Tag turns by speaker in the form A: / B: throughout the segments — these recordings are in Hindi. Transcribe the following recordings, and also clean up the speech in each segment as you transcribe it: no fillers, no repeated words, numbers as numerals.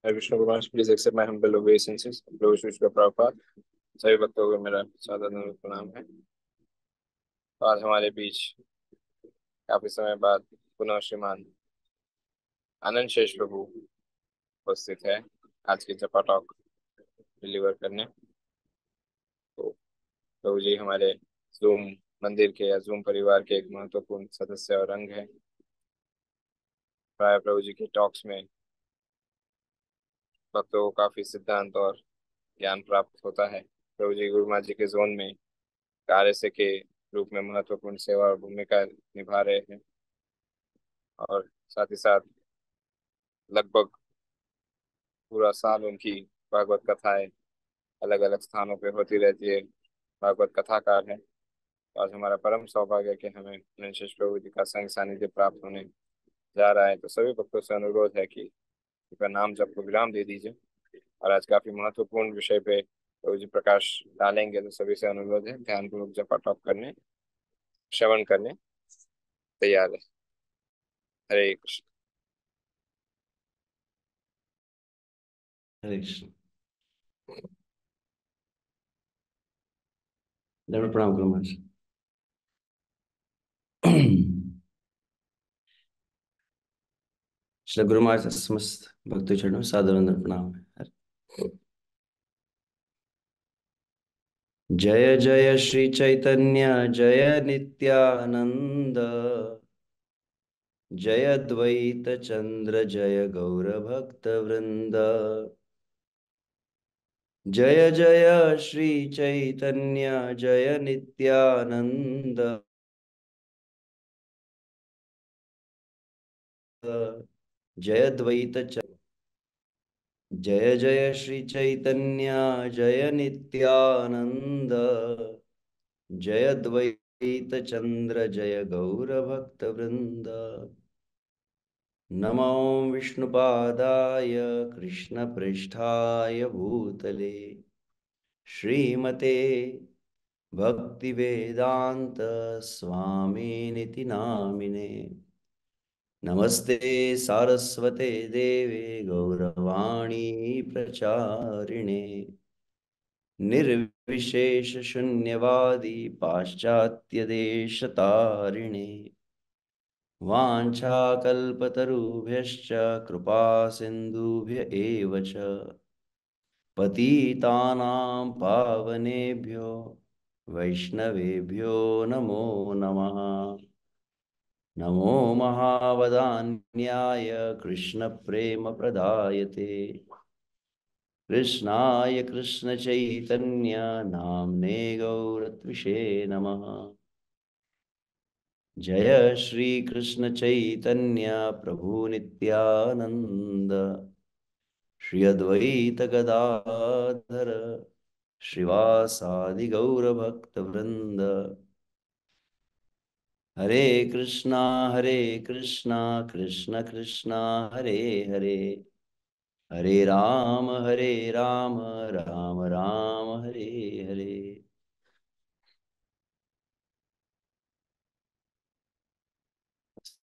A: Vishnu Kumar, please accept my humble obeisances. Prabhupada. सभी भक्तों को मेरा सादर प्रणाम है। तो आज हमारे बीच काफी समय बाद पुनः श्रीमान आनंद शेष प्रभु उपस्थित है आज के जपा टॉक डिलीवर करने। तो प्रभु जी हमारे जूम मंदिर के या जूम परिवार के एक महत्वपूर्ण सदस्य और अंग है। प्राय प्रभु जी के टॉक्स में भक्तों को काफी सिद्धांत और ज्ञान प्राप्त होता है। प्रभु जी गुरु महाराज जी के जोन में कार्य के रूप में महत्वपूर्ण सेवा और भूमिका निभा रहे हैं। और साथ ही साथ लगभग पूरा साल उनकी भागवत कथाएं अलग अलग स्थानों पे होती रहती है। भागवत कथाकार है। तो आज हमारा परम सौभाग्य है कि हमें नंदशेष प्रभु जी का संग सानिध्य प्राप्त होने जा रहा है। तो सभी भक्तों से अनुरोध है कि उनका नाम जप को विराम दे दीजिए। और आज काफी महत्वपूर्ण विषय पे प्रभु जी प्रकाश डालेंगे, तो सभी से अनुरोध है ध्यानपूर्वक जप पाठ करने, श्रवण करने तैयार है। हरे कृष्ण।
B: हरे कृष्ण। दंड प्रणाम करो महाराज। श्री गुरु महाराज समस्त भक्तों चरणों में सादर वंदन प्रणाम है। जय जय श्री चैतन्य जय नित्यानंद, जय द्वैत चंद्र जय गौर भक्त वृंद। जय जय श्री चैतन्य जय नित्यानंद, जय द्वैत जय जय श्री चैतन्य जय नित्यानंद, जय द्वैत चंद्र जय गौर भक्त वृंद। नमो विष्णुपादाय कृष्ण पृष्ठाय भूतले श्रीमते भक्ति वेदांत स्वामी निति नामिने। नमस्ते सारस्वते देवे गौरवाणी प्रचारिणे, निर्विशेष शून्यवादी पाश्चात्य देश तारिणे। वाञ्छाकल्पतरुभ्यश्च कृपा सिन्धुभ्य एव च पतितानां पावनेभ्यो वैष्णवेभ्यो नमो नमः। नमो महावदान्याय कृष्णप्रेमप्रदायते कृष्णाय कृष्णचैतन्य नाम्ने गौरत्विषे नमः। जय श्री कृष्ण चैतन्य प्रभु नित्यानंद, श्री अद्वैत गदाधर श्रीवासादि गौर भक्त वृंद। हरे कृष्णा कृष्ण कृष्णा हरे हरे, हरे राम राम राम हरे हरे।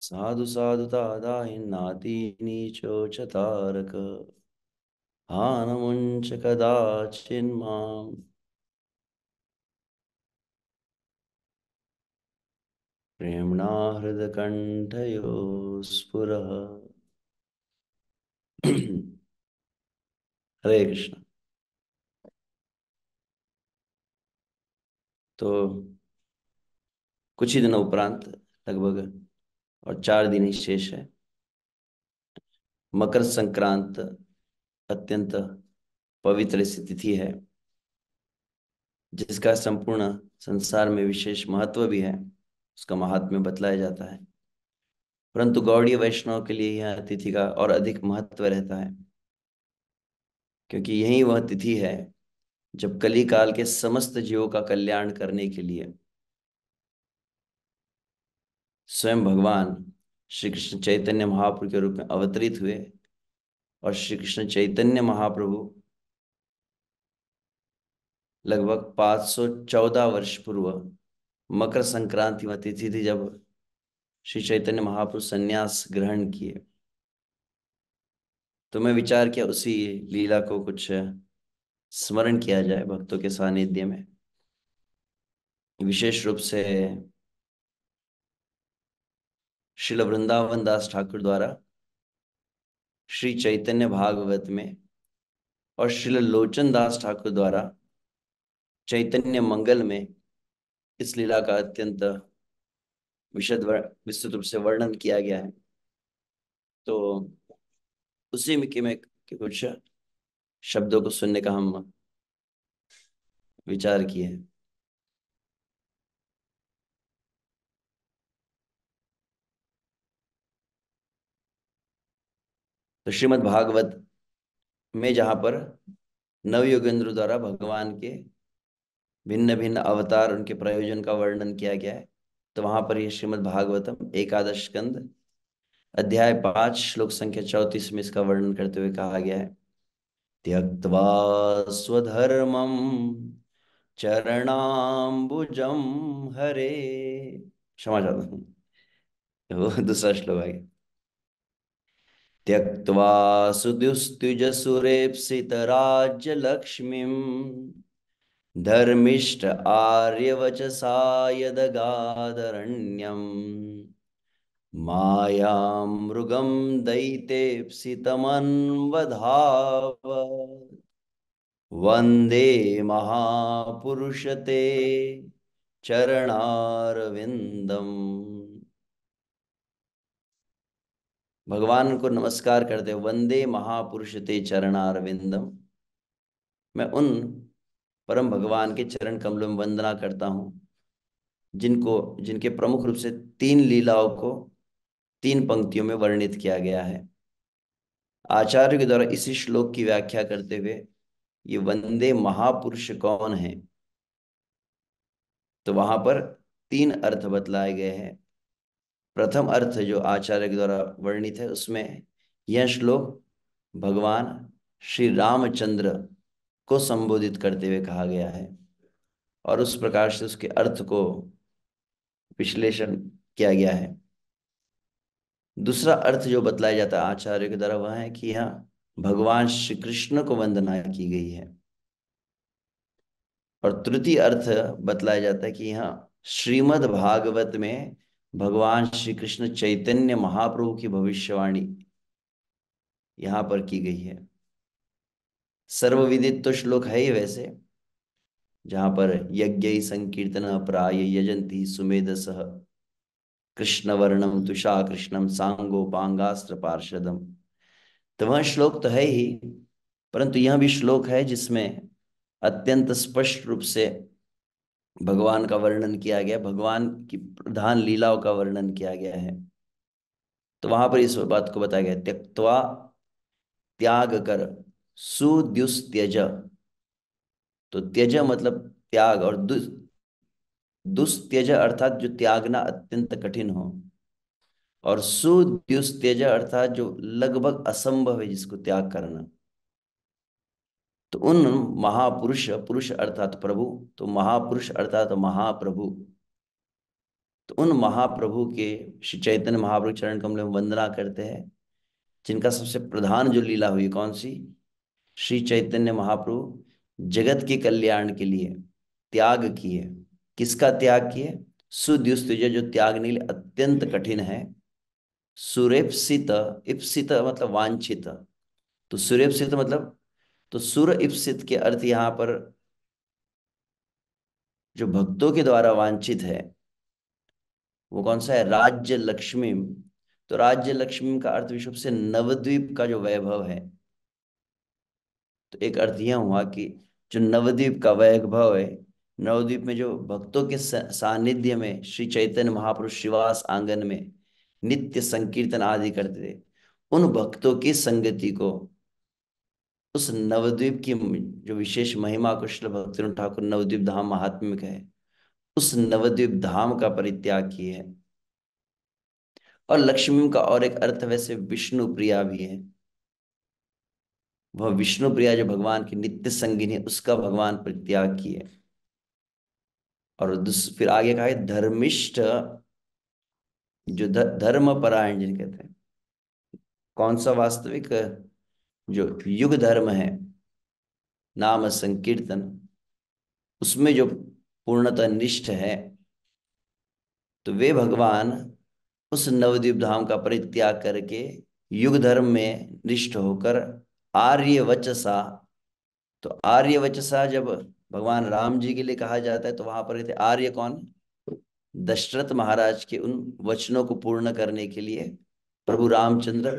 B: साधु साधु तादाहि नाति नीचो चतारक, हानमुञ्च कदाचिन्माम् प्रेम्णा हृदकण्ठयो स्फुरः। हरे कृष्ण। तो कुछ ही दिनों उपरांत, लगभग और 4 दिन ही शेष है, मकर संक्रांत अत्यंत पवित्र सी तिथि है, जिसका संपूर्ण संसार में विशेष महत्व भी है। उसका महात्म्य बतलाया जाता है, परंतु गौड़ीय वैष्णव के लिए यह तिथि का और अधिक महत्व रहता है, क्योंकि यही वह तिथि है जब कली काल के समस्त जीवों का कल्याण करने के लिए स्वयं भगवान श्री कृष्ण चैतन्य महाप्रभु के रूप में अवतरित हुए। और श्री कृष्ण चैतन्य महाप्रभु लगभग 514 वर्ष पूर्व मकर संक्रांति में तिथि थी, जब श्री चैतन्य महाप्रभु संन्यास ग्रहण किए। तो मैं विचार किया उसी लीला को कुछ स्मरण किया जाए भक्तों के सानिध्य में, विशेष रूप से श्रील वृंदावन दास ठाकुर द्वारा श्री चैतन्य भागवत में और श्रील लोचन दास ठाकुर द्वारा चैतन्य मंगल में इस लीला का अत्यंत विस्तृत रूप से वर्णन किया गया है। तो उसी में के कुछ शब्दों को सुनने का हम विचार किए हैं। तो श्रीमद् भागवत में जहाँ पर नवयोगेंद्र द्वारा भगवान के भिन्न भिन्न अवतार, उनके प्रयोजन का वर्णन किया गया है, तो वहां पर ये श्रीमद् भागवतम एकादश स्कंद अध्याय 5 श्लोक संख्या 34 में इसका वर्णन करते हुए कहा गया है, त्यक्त्वा स्वधर्मं चरणाम्बुजं हरे। क्षमा चाहता हूँ, वो दूसरा श्लोक आ गया। त्यक्त्वा सुदुस्तुजसुरेप्सितराज्यलक्ष्मीम् धर्मिष्ठ आर्यवचसा यदगादरण्यम् मायामृगं दैतेप्सितमन्वधाव वन्दे महापुरुषते चरणारविन्दम्। भगवान को नमस्कार करते, वंदे महापुरुषते चरणारविंदम। मैं उन परम भगवान के चरण कमलों में वंदना करता हूँ जिनको जिनके प्रमुख रूप से 3 लीलाओं को 3 पंक्तियों में वर्णित किया गया है। आचार्य के द्वारा इसी श्लोक की व्याख्या करते हुए ये वंदे महापुरुष कौन है, तो वहां पर 3 अर्थ बतलाए गए हैं। प्रथम अर्थ जो आचार्य के द्वारा वर्णित है उसमें यह श्लोक भगवान श्री रामचंद्र को संबोधित करते हुए कहा गया है और उस प्रकार से उसके अर्थ को विश्लेषण किया गया है। दूसरा अर्थ जो बतलाया जाता है आचार्य के द्वारा वह है कि यहाँ भगवान श्री कृष्ण को वंदना की गई है। और तृतीय अर्थ बतलाया जाता है कि यहाँ श्रीमद् भागवत में भगवान श्री कृष्ण चैतन्य महाप्रभु की भविष्यवाणी यहाँ पर की गई है। सर्वविदित तो श्लोक है ही वैसे, जहाँ पर यज्ञ संकीर्तन प्राय यजंती सुमेधसः कृष्णवर्णम तुषा कृष्णम सांगोपांगास्त्र पार्षदम। तो वह श्लोक तो है ही, परंतु यह भी श्लोक है जिसमें अत्यंत स्पष्ट रूप से भगवान का वर्णन किया गया, भगवान की प्रधान लीलाओं का वर्णन किया गया है। तो वहां पर इस बात को बताया गया, त्यक्त्वा त्याग कर सुद्युस्त्यज। तो त्यज मतलब त्याग, और दुस्त्यज अर्थात जो त्यागना अत्यंत कठिन हो, और सुद्युस्त्यज अर्थात जो लगभग असंभव है जिसको त्याग करना। तो उन महापुरुष, पुरुष अर्थात प्रभु, तो महापुरुष अर्थात महाप्रभु, तो उन महाप्रभु के श्री चैतन्य महाप्रभु चरण कमल में वंदना करते हैं जिनका सबसे प्रधान जो लीला हुई कौन सी, श्री चैतन्य महाप्रभु जगत के कल्याण के लिए त्याग किए। किसका त्याग किए? सुद्युस्तुज, जो त्यागने के लिए अत्यंत कठिन है। सुरेप्सित, इप्सित मतलब वांछित, तो सुरेप्सित मतलब, तो सुर इप्सित के अर्थ यहाँ पर जो भक्तों के द्वारा वांछित है वो कौन सा है? राज्य लक्ष्मी। तो राज्य लक्ष्मी का अर्थ विश्व से नवद्वीप का जो वैभव है। तो एक अर्थ यह हुआ कि जो नवद्वीप का वैभव है, नवद्वीप में जो भक्तों के सानिध्य में श्री चैतन्य महापुरुष श्रीवास आंगन में नित्य संकीर्तन आदि करते थे, उन भक्तों की संगति को, उस नवद्वीप की जो विशेष महिमा को श्रील भक्तिवेदांत ठाकुर नवद्वीप धाम महात्म्य में कहे, उस नवद्वीप धाम का परित्याग किए है। और लक्ष्मी का और एक अर्थ वैसे विष्णु प्रिया भी है। वह विष्णु प्रिया जो भगवान की नित्य संगिनी है उसका भगवान परित्याग किए। और फिर आगे कहा है धर्मिष्ठ, जो धर्म परायण जिन्हें कहते हैं। कौन सा वास्तविक जो युग धर्म है, नाम संकीर्तन, उसमें जो पूर्णतः निष्ठ है, तो वे भगवान उस नवद्वीप धाम का परित्याग करके युग धर्म में निष्ठ होकर आर्य वचसा, तो आर्य वचसा जब भगवान राम जी के लिए कहा जाता है, तो वहां पर थे आर्य कौन? दशरथ महाराज के उन वचनों को पूर्ण करने के लिए प्रभु रामचंद्र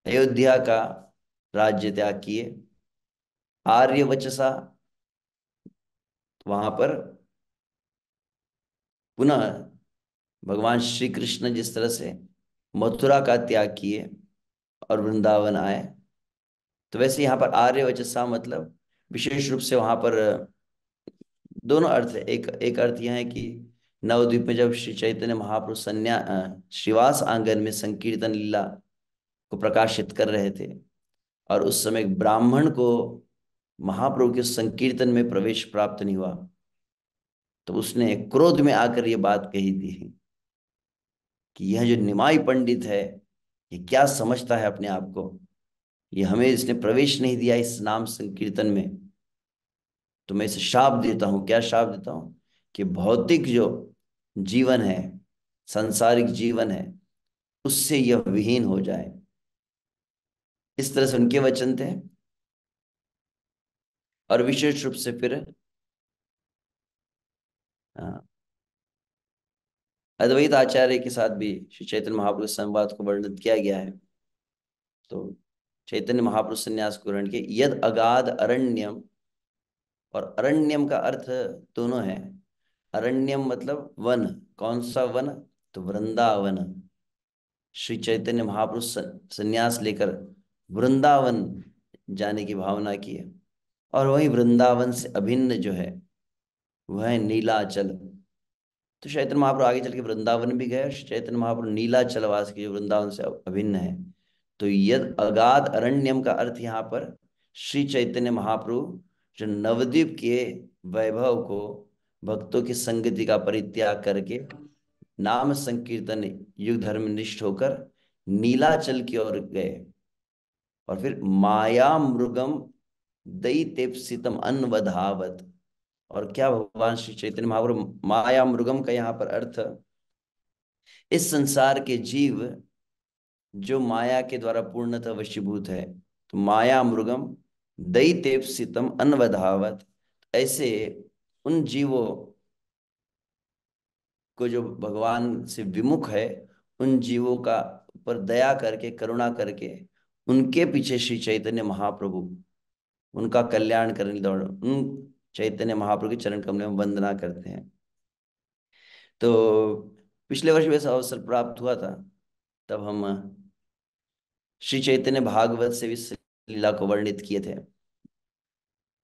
B: अयोध्या का राज्य त्याग किए। आर्य वचसा, वहां पर पुनः भगवान श्री कृष्ण जिस तरह से मथुरा का त्याग किए और वृंदावन आए, तो वैसे यहाँ पर आर्य वचसा मतलब विशेष रूप से वहां पर दोनों अर्थ है। एक एक अर्थ यह है कि नवद्वीप में जब श्री चैतन्य महाप्रभु श्रीवास आंगन में संकीर्तन लीला को प्रकाशित कर रहे थे, और उस समय एक ब्राह्मण को महाप्रभु के संकीर्तन में प्रवेश प्राप्त नहीं हुआ, तो उसने क्रोध में आकर ये बात कही थी कि यह जो निमाई पंडित है, ये क्या समझता है अपने आप को, ये हमें इसने प्रवेश नहीं दिया इस नाम संकीर्तन में, तो मैं इसे शाप देता हूँ। क्या शाप देता हूँ? कि भौतिक जो जीवन है, सांसारिक जीवन है, उससे यह विहीन हो जाए। इस तरह से उनके वचन थे। और विशेष रूप से फिर हाँ, अद्वैत आचार्य के साथ भी श्री चैतन्य महाप्रभु के संवाद को वर्णित किया गया है। तो चैतन्य महाप्रभु संन्यास को ग्रहण किए, यद अगाध अरण्यम, और अरण्यम का अर्थ दोनों है। अरण्यम मतलब वन, कौन सा वन? तो वृंदावन। श्री चैतन्य महाप्रभु संन्यास लेकर वृंदावन जाने की भावना की है, और वही वृंदावन से अभिन्न जो है वह है नीलाचल। तो चैतन्य महाप्रभु आगे चल के वृंदावन भी गए, और चैतन्य महाप्रभु नीलाचल वास के जो वृंदावन से अभिन्न है। तो यद अगाध अरण्यम का अर्थ यहाँ पर श्री चैतन्य महाप्रभु जो नवद्वीप के वैभव को, भक्तों की संगति का परित्याग करके नाम संकीर्तन युग धर्म निष्ठ होकर नीलाचल की ओर गए, और फिर माया मृगम दैतेप्सितम अन्वधावत। और क्या भगवान श्री चैतन्य महाप्रभु, माया मृगम का यहाँ पर अर्थ, इस संसार के जीव जो माया के द्वारा पूर्णतः वशीभूत है, तो माया मृगम दैतेप्सितम अन्वधावत, ऐसे उन जीवों को जो भगवान से विमुख है, उन जीवों का ऊपर दया करके, करुणा करके उनके पीछे श्री चैतन्य महाप्रभु उनका कल्याण करने दौड़, उन चैतन्य महाप्रभु के चरण कमल में वंदना करते हैं। तो पिछले वर्ष वैसा अवसर प्राप्त हुआ था, तब हम श्री चैतन्य भागवत से भी इस लीला को वर्णित किए थे,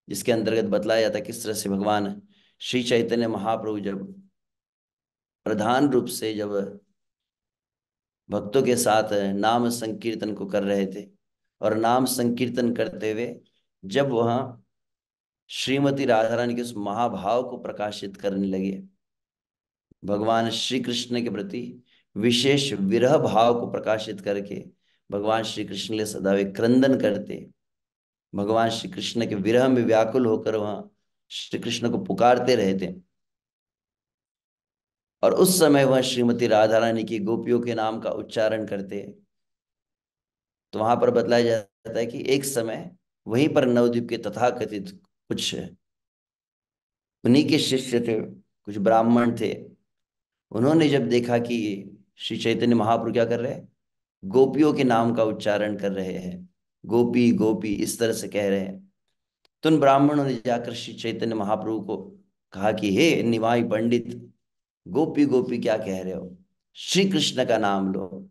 B: जिसके अंतर्गत बतलाया जाता है किस तरह से भगवान श्री चैतन्य महाप्रभु जब प्रधान रूप से जब भक्तों के साथ नाम संकीर्तन को कर रहे थे, और नाम संकीर्तन करते हुए जब वह श्रीमती राधा रानी के उस महाभाव को प्रकाशित करने लगे, भगवान श्री कृष्ण के प्रति विशेष विरह भाव को प्रकाशित करके भगवान श्री कृष्ण के लिए सदा वे क्रंदन करते, भगवान श्री कृष्ण के विरह में व्याकुल होकर वहां श्री कृष्ण को पुकारते रहते, और उस समय वह श्रीमती राधा रानी की गोपियों के नाम का उच्चारण करते। तो वहां पर बतलाया जाता है कि एक समय वहीं पर नवद्वीप के तथाकथित कुछ उन्हीं के शिष्य थे, कुछ ब्राह्मण थे, उन्होंने जब देखा कि श्री चैतन्य महाप्रभु क्या कर रहे हैं, गोपियों के नाम का उच्चारण कर रहे हैं, गोपी गोपी इस तरह से कह रहे हैं, तो उन ब्राह्मणों ने जाकर श्री चैतन्य महाप्रभु को कहा कि हे निमाई पंडित, गोपी गोपी क्या कह रहे हो, श्री कृष्ण का नाम लो।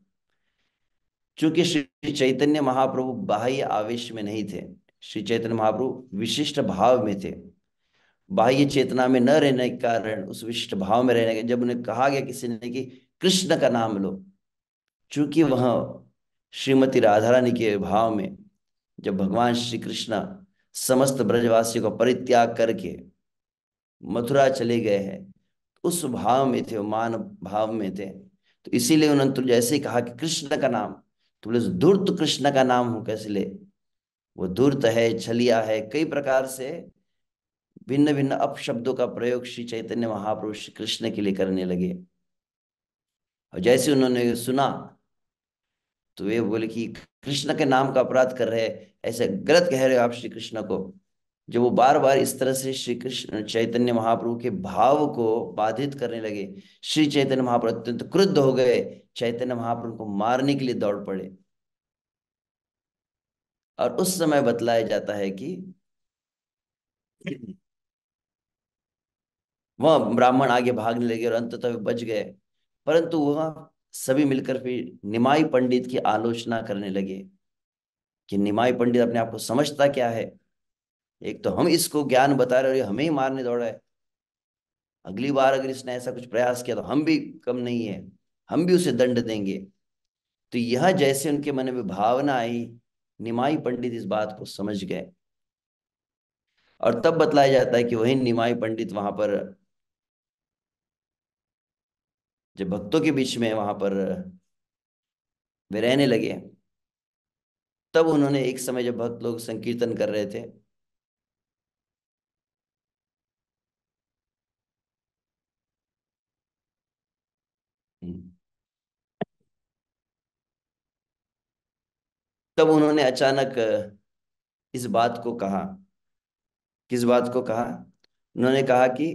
B: चूंकि श्री चैतन्य महाप्रभु बाह्य आवेश में नहीं थे, श्री चैतन्य महाप्रभु विशिष्ट भाव में थे, बाह्य चेतना में न रहने के कारण, उस विशिष्ट भाव में रहने के, जब उन्हें कहा गया किसी ने कि कृष्ण का नाम लो, चूंकि वह श्रीमती राधा रानी के भाव में जब भगवान श्री कृष्ण समस्त ब्रजवासियों का परित्याग करके मथुरा चले गए हैं, उस भाव में थे, मान भाव में थे, तो इसीलिए उन्होंने तो जैसे ही कहा कि कृष्ण का नाम, तो बोले धूर्त कृष्ण का नाम हम कैसे ले, वो धूर्त है, छलिया है, कई प्रकार से भिन्न भिन्न अपशब्दों का प्रयोग श्री चैतन्य महाप्रभु श्री कृष्ण के लिए करने लगे। और जैसे उन्होंने सुना तो वे बोले कि कृष्ण के नाम का अपराध कर रहे हैं, ऐसे गलत कह रहे हो आप श्री कृष्ण को। जब वो बार बार इस तरह से श्री कृष्ण चैतन्य महाप्रभु के भाव को बाधित करने लगे, श्री चैतन्य महाप्रभु अत्यंत क्रुद्ध हो गए, चैतन्य महाप्रभु को मारने के लिए दौड़ पड़े। और उस समय बतलाया जाता है कि वह ब्राह्मण आगे भागने लगे और अंततः वे बच गए। परंतु वह सभी मिलकर फिर निमाई पंडित की आलोचना करने लगे कि निमाई पंडित अपने आप को समझता क्या है, एक तो हम इसको ज्ञान बता रहे और ये हमें ही मारने दौड़ा है, अगली बार अगर इसने ऐसा कुछ प्रयास किया तो हम भी कम नहीं है, हम भी उसे दंड देंगे। तो यह जैसे उनके मन में भावना आई, निमाई पंडित इस बात को समझ गए। और तब बतलाया जाता है कि वही निमाई पंडित वहां पर, जब भक्तों के बीच में वहां पर वे रहने लगे, तब उन्होंने एक समय जब भक्त लोग संकीर्तन कर रहे थे, तब उन्होंने अचानक इस बात को कहा। किस बात को कहा? उन्होंने कहा कि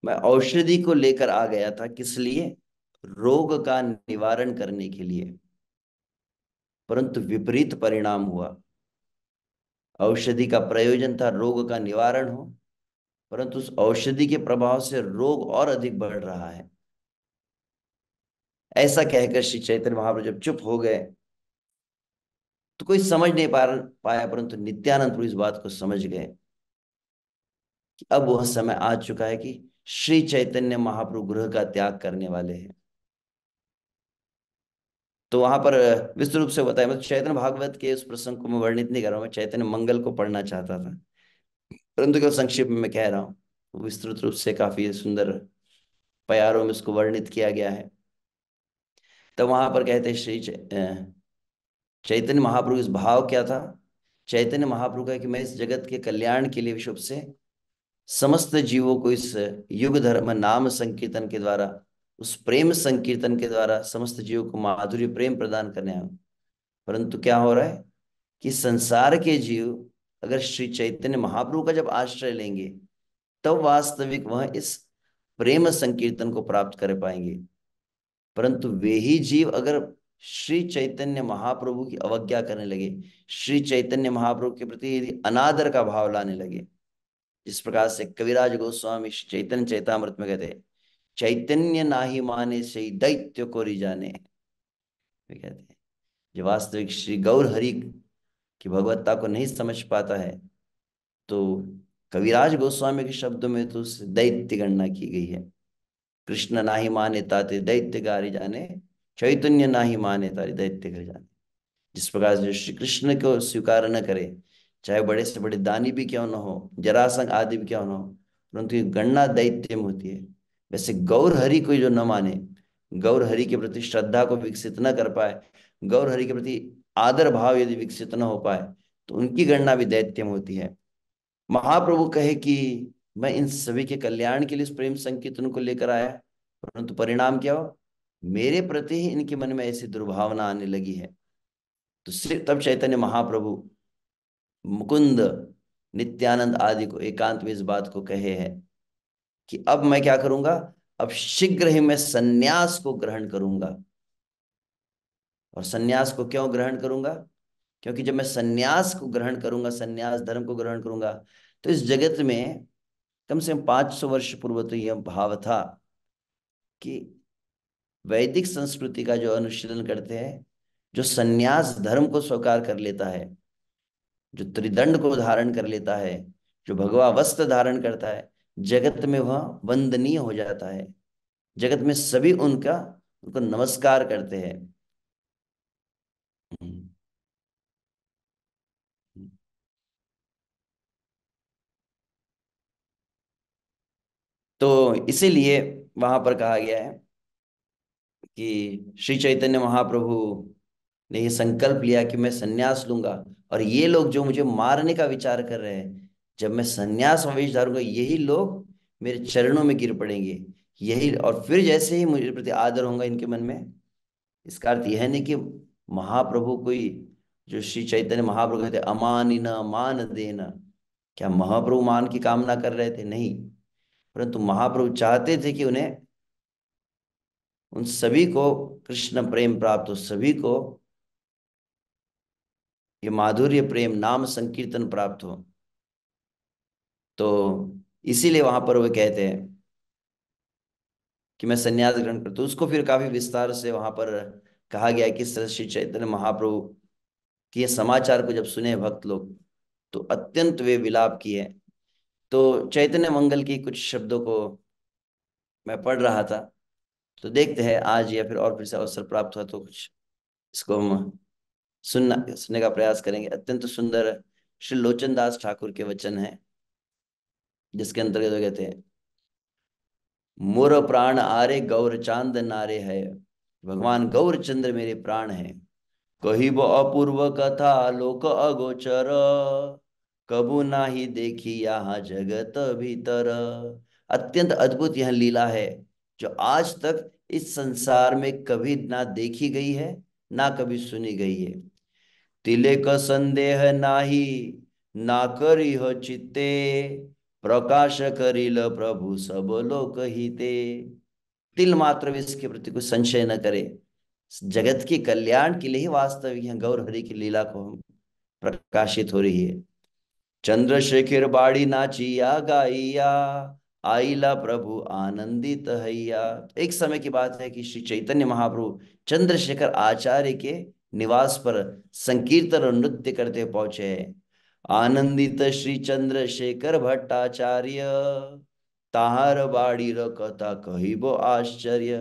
B: मैं औषधि को लेकर आ गया था, किस लिए? रोग का निवारण करने के लिए, परंतु विपरीत परिणाम हुआ। औषधि का प्रयोजन था रोग का निवारण हो, परंतु उस औषधि के प्रभाव से रोग और अधिक बढ़ रहा है। ऐसा कहकर श्री चैतन्य महाप्रभु जब चुप हो गए तो कोई समझ नहीं पाया, परंतु नित्यानंद प्रभु इस बात को समझ गए कि अब वह समय आ चुका है कि श्री चैतन्य महाप्रभु गृह का त्याग करने वाले हैं। तो वहां पर विस्तृत रूप से बताया, मतलब चैतन्य भागवत के उस प्रसंग को मैं वर्णित नहीं कर रहा हूं, मैं चैतन्य मंगल को पढ़ना चाहता था, परंतु केवल संक्षेप में मैं कह रहा हूँ। विस्तृत रूप से काफी सुंदर प्यारों में उसको वर्णित किया गया है। तो वहां पर कहते हैं चैतन्य महाप्रभु इस भाव क्या था? चैतन्य महाप्रभु का कि मैं इस जगत के कल्याण के लिए विश्व से समस्त जीवों को इस युग धर्म नाम संकीर्तन के द्वारा, उस प्रेम संकीर्तन के द्वारा समस्त जीवों को माधुर्य प्रेम प्रदान करने आया हूं। परंतु क्या हो रहा है कि संसार के जीव अगर श्री चैतन्य महाप्रभु का जब आश्रय लेंगे तब वास्तविक वह इस प्रेम संकीर्तन को प्राप्त कर पाएंगे। परंतु वे ही जीव अगर श्री चैतन्य महाप्रभु की अवज्ञा करने लगे, श्री चैतन्य महाप्रभु के प्रति यदि अनादर का भाव लाने लगे, जिस प्रकार से कविराज गोस्वामी श्री चैतन्य चैतामृत में कहते हैं, चैतन्य नाही माने से दैत्य को रिजाने, वे कहते हैं जो वास्तविक श्री गौर हरि की भगवत्ता को नहीं समझ पाता है, तो कविराज गोस्वामी के शब्दों में तो उस दैत्य गणना की गई है। कृष्ण नाही माने ताते दैत्य गारी जाने, चैतन्य नाही माने तारे दैत्य कर जाने। जिस प्रकार से श्री कृष्ण को स्वीकार न करे, चाहे बड़े से बड़े दानी भी क्यों न हो, जरासंध आदि भी क्यों न हो, परंतु ये गणना दैत्य में होती है। वैसे गौर हरि को जो न माने, गौर हरि के प्रति श्रद्धा को विकसित न कर पाए, गौर हरि के प्रति आदर भाव यदि विकसित न हो पाए, तो उनकी गणना भी दैत्य में होती है। महाप्रभु कहे कि मैं इन सभी के कल्याण के लिए इस प्रेम संकीर्तन को लेकर आया, परंतु परिणाम क्या हो, मेरे प्रति ही इनके मन में ऐसी दुर्भावना आने लगी है। तो सिर्फ तब चैतन्य महाप्रभु, मुकुंद, नित्यानंद आदि को एकांत में इस बात को कहे हैं कि अब मैं क्या करूंगा, अब शीघ्र ही मैं सन्यास को ग्रहण करूंगा। और सन्यास को क्यों ग्रहण करूंगा? क्योंकि जब मैं सन्यास को ग्रहण करूंगा, सन्यास धर्म को ग्रहण करूंगा, तो इस जगत में कम से कम 500 वर्ष पूर्व तो यह भाव था कि वैदिक संस्कृति का जो अनुशीलन करते हैं, जो सन्यास धर्म को स्वीकार कर लेता है, जो त्रिदंड को धारण कर लेता है, जो भगवा वस्त्र धारण करता है, जगत में वह वंदनीय हो जाता है। जगत में सभी उनको नमस्कार करते हैं। तो इसीलिए वहां पर कहा गया है कि श्री चैतन्य महाप्रभु ने ये संकल्प लिया कि मैं सन्यास लूंगा, और ये लोग जो मुझे मारने का विचार कर रहे हैं, जब मैं संन्यास वेश धारूंगा, यही लोग मेरे चरणों में गिर पड़ेंगे। यही, और फिर जैसे ही मुझे प्रति आदर होगा इनके मन में। इसका अर्थ यह नहीं कि महाप्रभु कोई, जो श्री चैतन्य महाप्रभु कहते अमानिन मान देना, क्या महाप्रभु मान की कामना कर रहे थे? नहीं। परंतु महाप्रभु चाहते थे कि उन्हें, उन सभी को कृष्ण प्रेम प्राप्त हो, सभी को ये माधुर्य प्रेम नाम संकीर्तन प्राप्त हो। तो इसीलिए वहां पर वे कहते हैं कि मैं संन्यास ग्रहण करता हूँ। उसको फिर काफी विस्तार से वहां पर कहा गया है कि श्री चैतन्य महाप्रभु के ये समाचार को जब सुने भक्त लोग, तो अत्यंत वे विलाप किए। तो चैतन्य मंगल की कुछ शब्दों को मैं पढ़ रहा था, तो देखते हैं आज या फिर और फिर से अवसर प्राप्त हुआ तो कुछ इसको हम सुनने का प्रयास करेंगे। अत्यंत सुंदर श्री लोचन दास ठाकुर के वचन हैं, जिसके अंतर्गत वो कहते हैं, मोर प्राण आरे गौर चांद नारे है, भगवान गौर चंद्र मेरे प्राण है। कहिब अपूर्व कथा लोक अगोचर, कबू नाही देखी यहाँ जगत भीतर। अत्यंत अद्भुत यह लीला है, जो आज तक इस संसार में कभी ना देखी गई है, ना कभी सुनी गई है। तिलेक संदेह नाही, ना करी हो चित्ते, प्रकाश करिल प्रभु सब लोक हिते। तिल मात्र भी इसके प्रति कोई संशय न करे, जगत के कल्याण के लिए ही वास्तविक है गौर हरि की लीला को हम प्रकाशित हो रही है। चंद्रशेखर बाड़ी नाचिया गाइया, आइला प्रभु आनंदित हैया। एक समय की बात है कि श्री चैतन्य महाप्रभु चंद्रशेखर आचार्य के निवास पर संकीर्तन और नृत्य करते हुए पहुंचे हैं। आनंदित श्री चंद्रशेखर भट्टाचार्य, ताहार बाड़ी र कथा कहिबो आश्चर्य।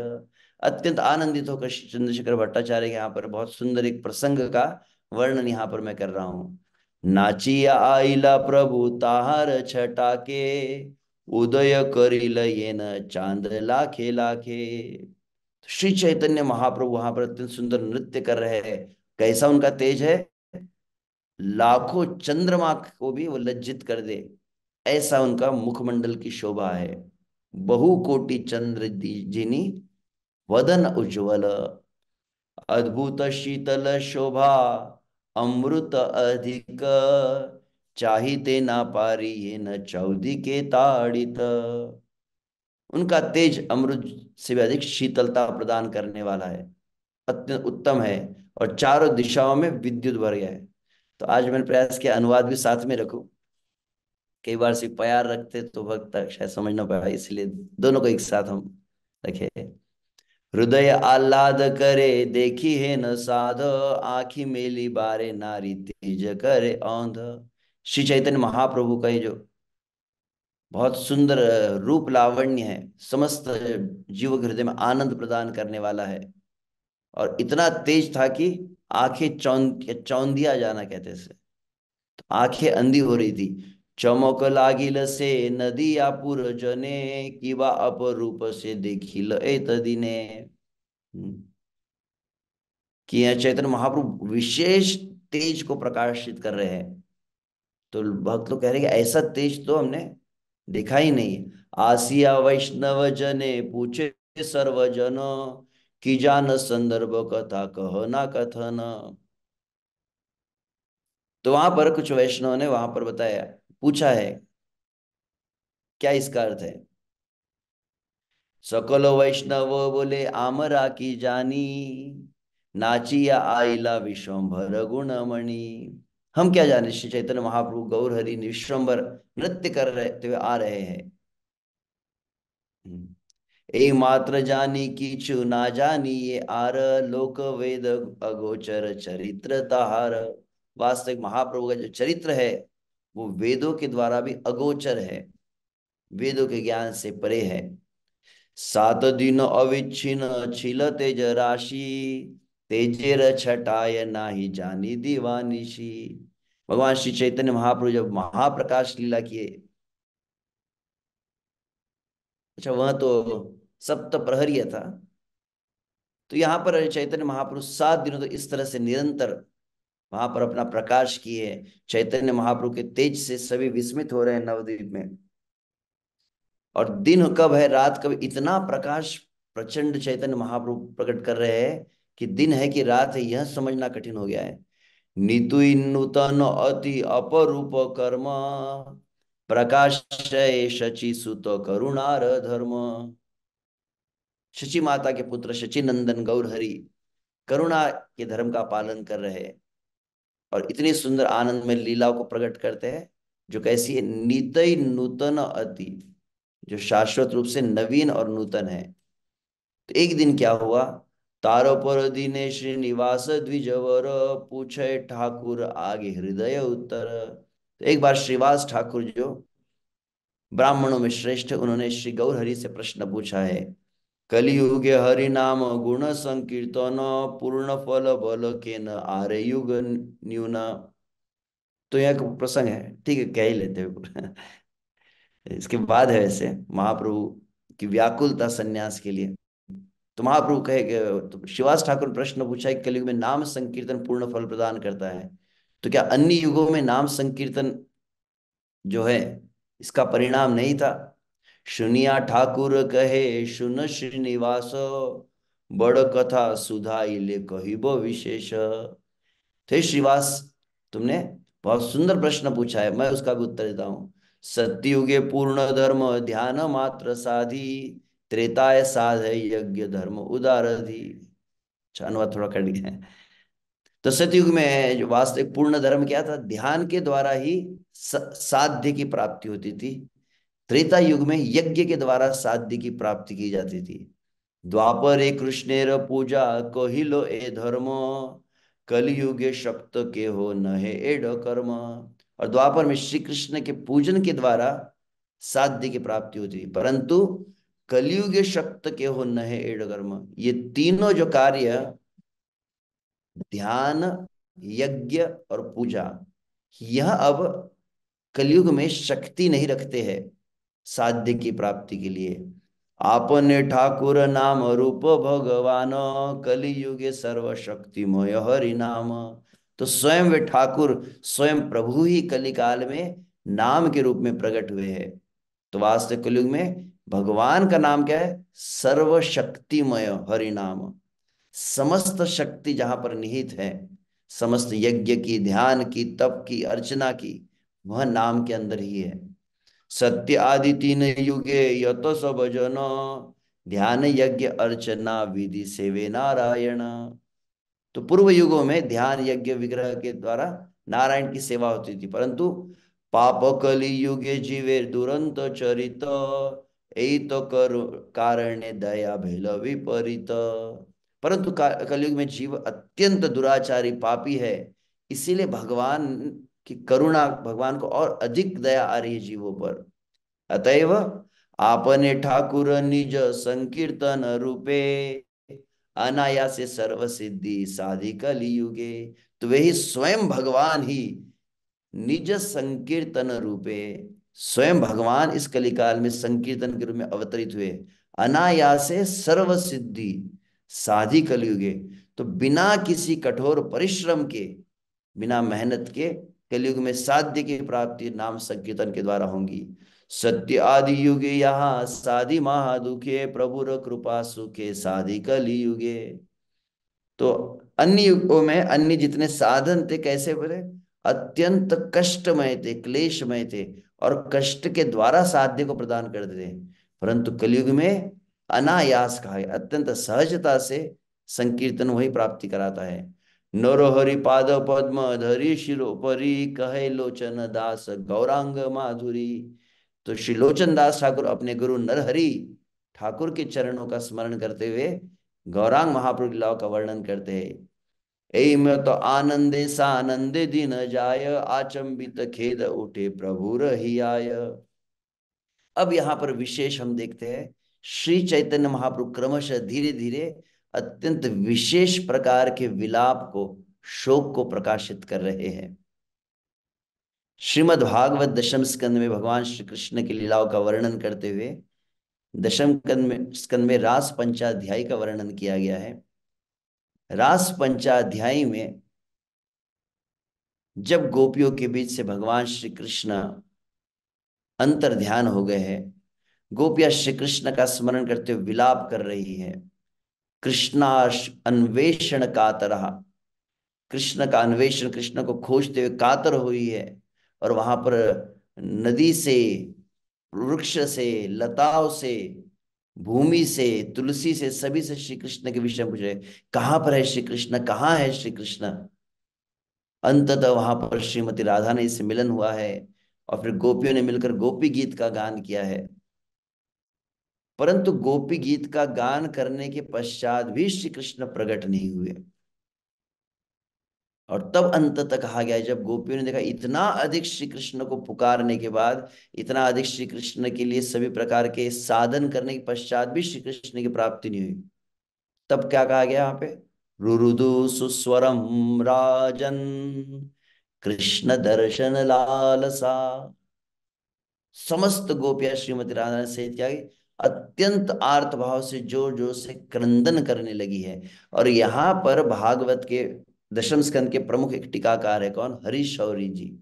B: अत्यंत आनंदित होकर श्री चंद्रशेखर भट्टाचार्य के यहाँ पर बहुत सुंदर एक प्रसंग का वर्णन यहाँ पर मैं कर रहा हूँ। नाचिया आइला प्रभु ताहार छटा के, उदय करिल येन चांद लाखे लाखे। श्री चैतन्य महाप्रभु वहां पर अत्यंत सुंदर नृत्य कर रहे हैं। कैसा उनका तेज है, लाखों चंद्रमा को भी वो लज्जित कर दे, ऐसा उनका मुखमंडल की शोभा है। बहु कोटि चंद्र जिनी वदन उज्ज्वल, अद्भुत शीतल शोभा अमृत अधिक, चाहिते ना पारी ये न चौदी के ताड़ित। उनका तेज अमृत से भी अधिक शीतलता प्रदान करने वाला है, अत्यंत उत्तम है, और चारों दिशाओं में विद्युत भर गया है। तो आज मैंने प्रयास किया अनुवाद भी साथ में रखूं। कई बार सिर्फ प्यार रखते तो वक्त तक शायद समझ ना पाए, इसलिए दोनों को एक साथ हम रखे। हृदय आह्लाद करे देखी है न साध, आखी मेली बारे नारी तेज करे औंध। श्री चैतन्य महाप्रभु का ये जो बहुत सुंदर रूप लावण्य है, समस्त जीव के हृदय में आनंद प्रदान करने वाला है। और इतना तेज था कि आंखें चौंधिया जाना कहते से, तो आंखें अंधी हो रही थी। चमक लागिल से नदिया पुर जने, किवा अपरूप से देखिल एत दिने। कि यह चैतन्य महाप्रभु विशेष तेज को प्रकाशित कर रहे हैं। तो भक्त लोग कह रहे हैं कि ऐसा तेज तो हमने देखा ही नहीं। आसिया वैष्णव जने पूछे सर्वजन, की जान संदर्भ कथा कहना कथन। तो वहां पर कुछ वैष्णव ने वहां पर बताया, पूछा है क्या इसका अर्थ है। सकल वैष्णव बोले आमरा की जानी, नाचिया आइला विश्वम्भर गुणमणि। हम क्या जाने, श्री चैतन्य महाप्रभु गौर हरि विश्वम्भर नृत्य कर रहे आ रहे हैं। ए मात्र जानी किछु ना जानी ये आर, लोक वेद अगोचर चरित्र तहार। वास्तविक महाप्रभु का जो चरित्र है वो वेदों के द्वारा भी अगोचर है, वेदों के ज्ञान से परे है। सात दिन अविच्छिन्न छिल तेज राशि, तेजेर छटाय नाही जानी दीवानिशी। भगवान श्री चैतन्य महाप्रभु जब महाप्रकाश लीला किए, अच्छा वह तो सप्त प्रहरीय था, तो यहाँ पर चैतन्य महाप्रभु 7 दिनों तो इस तरह से निरंतर वहां पर अपना प्रकाश किए। चैतन्य महाप्रभु के तेज से सभी विस्मित हो रहे हैं नवद्वीप में। और दिन कब है रात कब, इतना प्रकाश प्रचंड चैतन्य महाप्रभु प्रकट कर रहे हैं कि दिन है कि रात है यह समझना कठिन हो गया है। नितुई नूतन अति अपरूप कर्म, प्रकाश शचि सुत करुणार धर्म। शची माता के पुत्र शची नंदन गौरहरि करुणा के धर्म का पालन कर रहे हैं और इतनी सुंदर आनंद में लीलाओं को प्रकट करते हैं जो कैसी है, नितई नूतन अति, जो शाश्वत रूप से नवीन और नूतन है। तो एक दिन क्या हुआ, तारो पर दीने श्रीनिवास द्विजवर, पूछे ठाकुर आगे हृदय उत्तर। तो एक बार श्रीवास ठाकुर जो ब्राह्मणों में श्रेष्ठ, उन्होंने श्री गौर हरि से प्रश्न पूछा है। कलियुगे हरि नाम गुण संकीर्तन, पूर्ण फल बल के न आरे युग न्यून। तो यह एक प्रसंग है, ठीक है कह ही लेते हो। इसके बाद है वैसे महाप्रभु की व्याकुलता सन्यास के लिए। तो महाप्रभु कहे कि, तो शिवास ठाकुर ने प्रश्न पूछा कि कलयुग में नाम संकीर्तन पूर्ण फल प्रदान करता है, तो क्या अन्य युगों में नाम संकीर्तन जो है इसका परिणाम नहीं था। सुनिया ठाकुर कहे सुन श्रीनिवास, बड़ कथा सुधाई ले कहिबो विशेष। थे श्रीवास, तुमने बहुत सुंदर प्रश्न पूछा है, मैं उसका भी उत्तर देता हूँ। सत्युगे पूर्ण धर्म ध्यान मात्र साधी, त्रेताय साधय यज्ञ धर्म उदारधि। अच्छा, अनुवाद थोड़ा कर दिया है। तो सतयुग में जो वास्तविक पूर्ण धर्म क्या था, ध्यान के द्वारा ही साध्य की प्राप्ति होती थी। त्रेता युग में यज्ञ के द्वारा साध्य की प्राप्ति की जाती थी। द्वापर ए कृष्णेर पूजा कहिलो ए धर्म, कलयुगे शक्त के हो न है एड कर्म। और द्वापर में श्री कृष्ण के पूजन के द्वारा साध्य की प्राप्ति होती थी, परंतु कलयुगे शक्त के हो न है एड कर्म, ये तीनों जो कार्य, ध्यान, यज्ञ और पूजा, यह अब कलयुग में शक्ति नहीं रखते हैं साध्य की प्राप्ति के लिए। आपने ठाकुर नाम रूप भगवान, कलियुगे सर्वशक्तिमय हरि नाम। तो स्वयं वे ठाकुर, स्वयं प्रभु ही कलिकाल में नाम के रूप में प्रकट हुए हैं। तो वास्तव कलयुग में भगवान का नाम क्या है, सर्वशक्तिमय हरि नाम। समस्त शक्ति जहां पर निहित है, समस्त यज्ञ की, ध्यान की, तप की, अर्चना की, वह नाम के अंदर ही है। सत्य आदि तीन युगे यत सब जन, ध्यान यज्ञ अर्चना विधि सेवे नारायण। तो पूर्व युगों में ध्यान यज्ञ विग्रह के द्वारा नारायण की सेवा होती थी, परंतु पाप कलि युगे जीवे दुरंत चरित, यही तो कारण दया भेल विपरीत। परंतु कलयुग में जीव अत्यंत दुराचारी पापी है, इसीलिए भगवान की करुणा, भगवान को और अधिक दया आ रही है जीवों पर। अतएव आपने ठाकुर निज संकीर्तन रूपे, अनायासे सर्व सिद्धि साधि कलियुगे। तो वही स्वयं भगवान ही निज संकीर्तन रूपे, स्वयं भगवान इस कलिकाल में संकीर्तन के रूप में अवतरित हुए। अनायासे सर्व सिद्धि साधि कलियुगे, तो बिना किसी कठोर परिश्रम के, बिना मेहनत के कलयुग में साध्य की प्राप्ति नाम संकीर्तन के द्वारा होंगी। सत्य आदि युगे यहाँ साधि महादुखे, प्रभुर कृपा सुखे साधि कलियुगे। तो अन्य युगों में अन्य जितने साधन थे कैसे बोले, अत्यंत कष्टमय थे, क्लेशमय थे, और कष्ट के द्वारा साध्य को प्रदान करते थे। परंतु कलयुग में अनायास कहा है, अत्यंत सहजता से संकीर्तन वही प्राप्ति कराता है। नरहरि पाद पद्म धरि शिरोपरि, कहे लोचन दास गौरांग माधुरी। तो श्री लोचन दास ठाकुर अपने गुरु नरहरि ठाकुर के चरणों का स्मरण करते हुए गौरांग महाप्रभु लीलाओं का वर्णन करते हैं। एई में तो आनंदे सा आनंदे दिन जाय, आचंबित खेद उठे प्रभु रही आय। अब यहाँ पर विशेष हम देखते हैं, श्री चैतन्य महाप्रभु क्रमशः धीरे धीरे अत्यंत विशेष प्रकार के विलाप को, शोक को प्रकाशित कर रहे हैं। श्रीमद् भागवत दशम स्कंद में भगवान श्री कृष्ण की लीलाओं का वर्णन करते हुए दशम स्कंद में रास पंचाध्यायी का वर्णन किया गया है। रास पंचाध्यायी में जब गोपियों के बीच से भगवान श्री कृष्ण अंतर ध्यान हो गए हैं, गोपियां श्री कृष्ण का स्मरण करते हुए विलाप कर रही है। कृष्णाश अन्वेषण कातरः, कृष्ण का अन्वेषण, कृष्ण को खोजते हुए कातर हुई है। और वहां पर नदी से, वृक्ष से, लताओं से, भूमि से, तुलसी से, सभी से श्री कृष्ण के विषय में पूछ रहे, कहाँ पर है श्री कृष्ण, कहाँ है श्री कृष्ण। अंततः वहां पर श्रीमती राधा ने इससे मिलन हुआ है, और फिर गोपियों ने मिलकर गोपी गीत का गान किया है। परंतु गोपी गीत का गान करने के पश्चात भी श्री कृष्ण प्रकट नहीं हुए। और तब अंत तक कहा गया है, जब गोपियों ने देखा इतना अधिक श्री कृष्ण को पुकारने के बाद, इतना अधिक श्री कृष्ण के लिए सभी प्रकार के साधन करने के पश्चात भी श्री कृष्ण की प्राप्ति नहीं हुई, तब क्या कहा गया यहाँ पे? रुरुदु सुस्वरम राजन कृष्ण दर्शन लालसा। समस्त गोपियां श्रीमती राधा से क्या की, अत्यंत आर्त भाव से जोर जोर से क्रंदन करने लगी है। और यहाँ पर भागवत के दशम स्कंद के प्रमुख एक टीकाकार है, कौन? हरीश शौरी जी।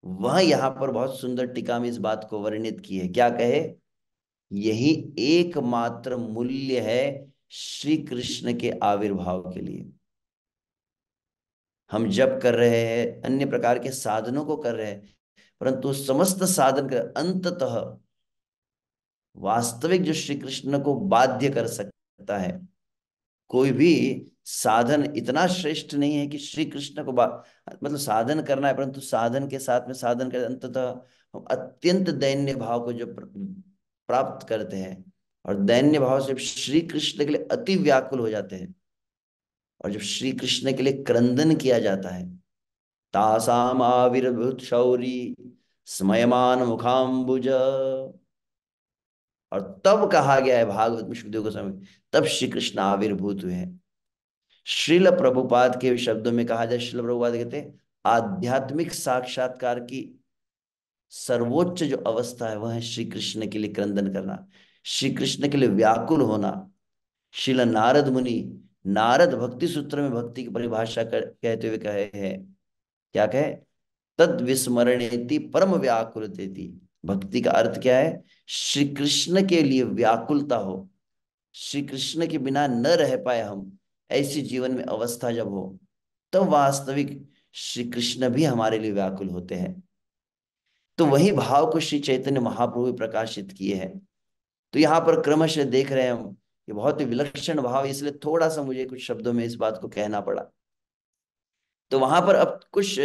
B: वह यहाँ पर बहुत सुंदर टीका में इस बात को वर्णित की है। क्या कहे? यही एकमात्र मूल्य है श्री कृष्ण के आविर्भाव के लिए। हम जप कर रहे हैं, अन्य प्रकार के साधनों को कर रहे हैं, परंतु समस्त साधन कर अंततः वास्तविक जो श्री कृष्ण को बाध्य कर सकता है, कोई भी साधन इतना श्रेष्ठ नहीं है कि श्री कृष्ण को मतलब साधन करना है, परंतु साधन के साथ में साधन कर अंततः हम अत्यंत दैन्य भाव को जो प्राप्त करते हैं, और दैन्य भाव से श्री कृष्ण के लिए अति व्याकुल हो जाते हैं। और जब श्री कृष्ण के लिए क्रंदन किया जाता है, तासाम आविर्भूत शौरी स्मयमान मुखाम्बुज, और तब कहा गया है भागवत में सुखदेव गोस्वामी, तब श्री कृष्ण आविर्भूत हुए हैं। श्रील प्रभुपाद के शब्दों में कहा जाए, श्रील प्रभुपाद कहते हैं आध्यात्मिक साक्षात्कार की सर्वोच्च जो अवस्था है, वह है श्री कृष्ण के लिए क्रंदन करना, श्री कृष्ण के लिए व्याकुल होना। श्रील नारद मुनि, नारद भक्ति सूत्र में भक्ति की परिभाषा कहते हुए कहे हैं, क्या कहे? तद विस्मरणेति परम व्याकुल देती। भक्ति का अर्थ क्या है? श्री कृष्ण के लिए व्याकुलता हो, श्री कृष्ण के बिना न रह पाए हम, ऐसी जीवन में अवस्था जब हो, तब वास्तविक श्री कृष्ण भी हमारे लिए व्याकुल होते हैं। तो वही भाव को श्री चैतन्य महाप्रभु भी प्रकाशित किए हैं। तो यहाँ पर क्रमशः देख रहे हैं हम, ये बहुत ही विलक्षण भाव, इसलिए थोड़ा सा मुझे कुछ शब्दों में इस बात को कहना पड़ा। तो वहां पर अब कुछ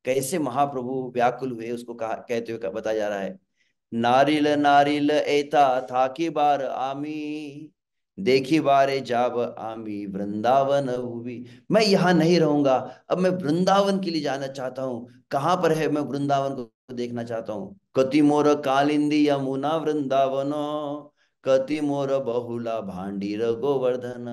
B: कैसे महाप्रभु व्याकुल हुए उसको कहा, कहते हुए बताया जा रहा है। नारिल नारिल एता था की बार आमी, देखी बारे जाब आमी वृंदावन हुई। मैं यहाँ नहीं रहूंगा, अब मैं वृंदावन के लिए जाना चाहता हूँ। कहाँ पर है? मैं वृंदावन को देखना चाहता हूँ। कति मोर कालिंदी यमुना वृंदावन, कति मोर बहुला भांडीर गोवर्धन।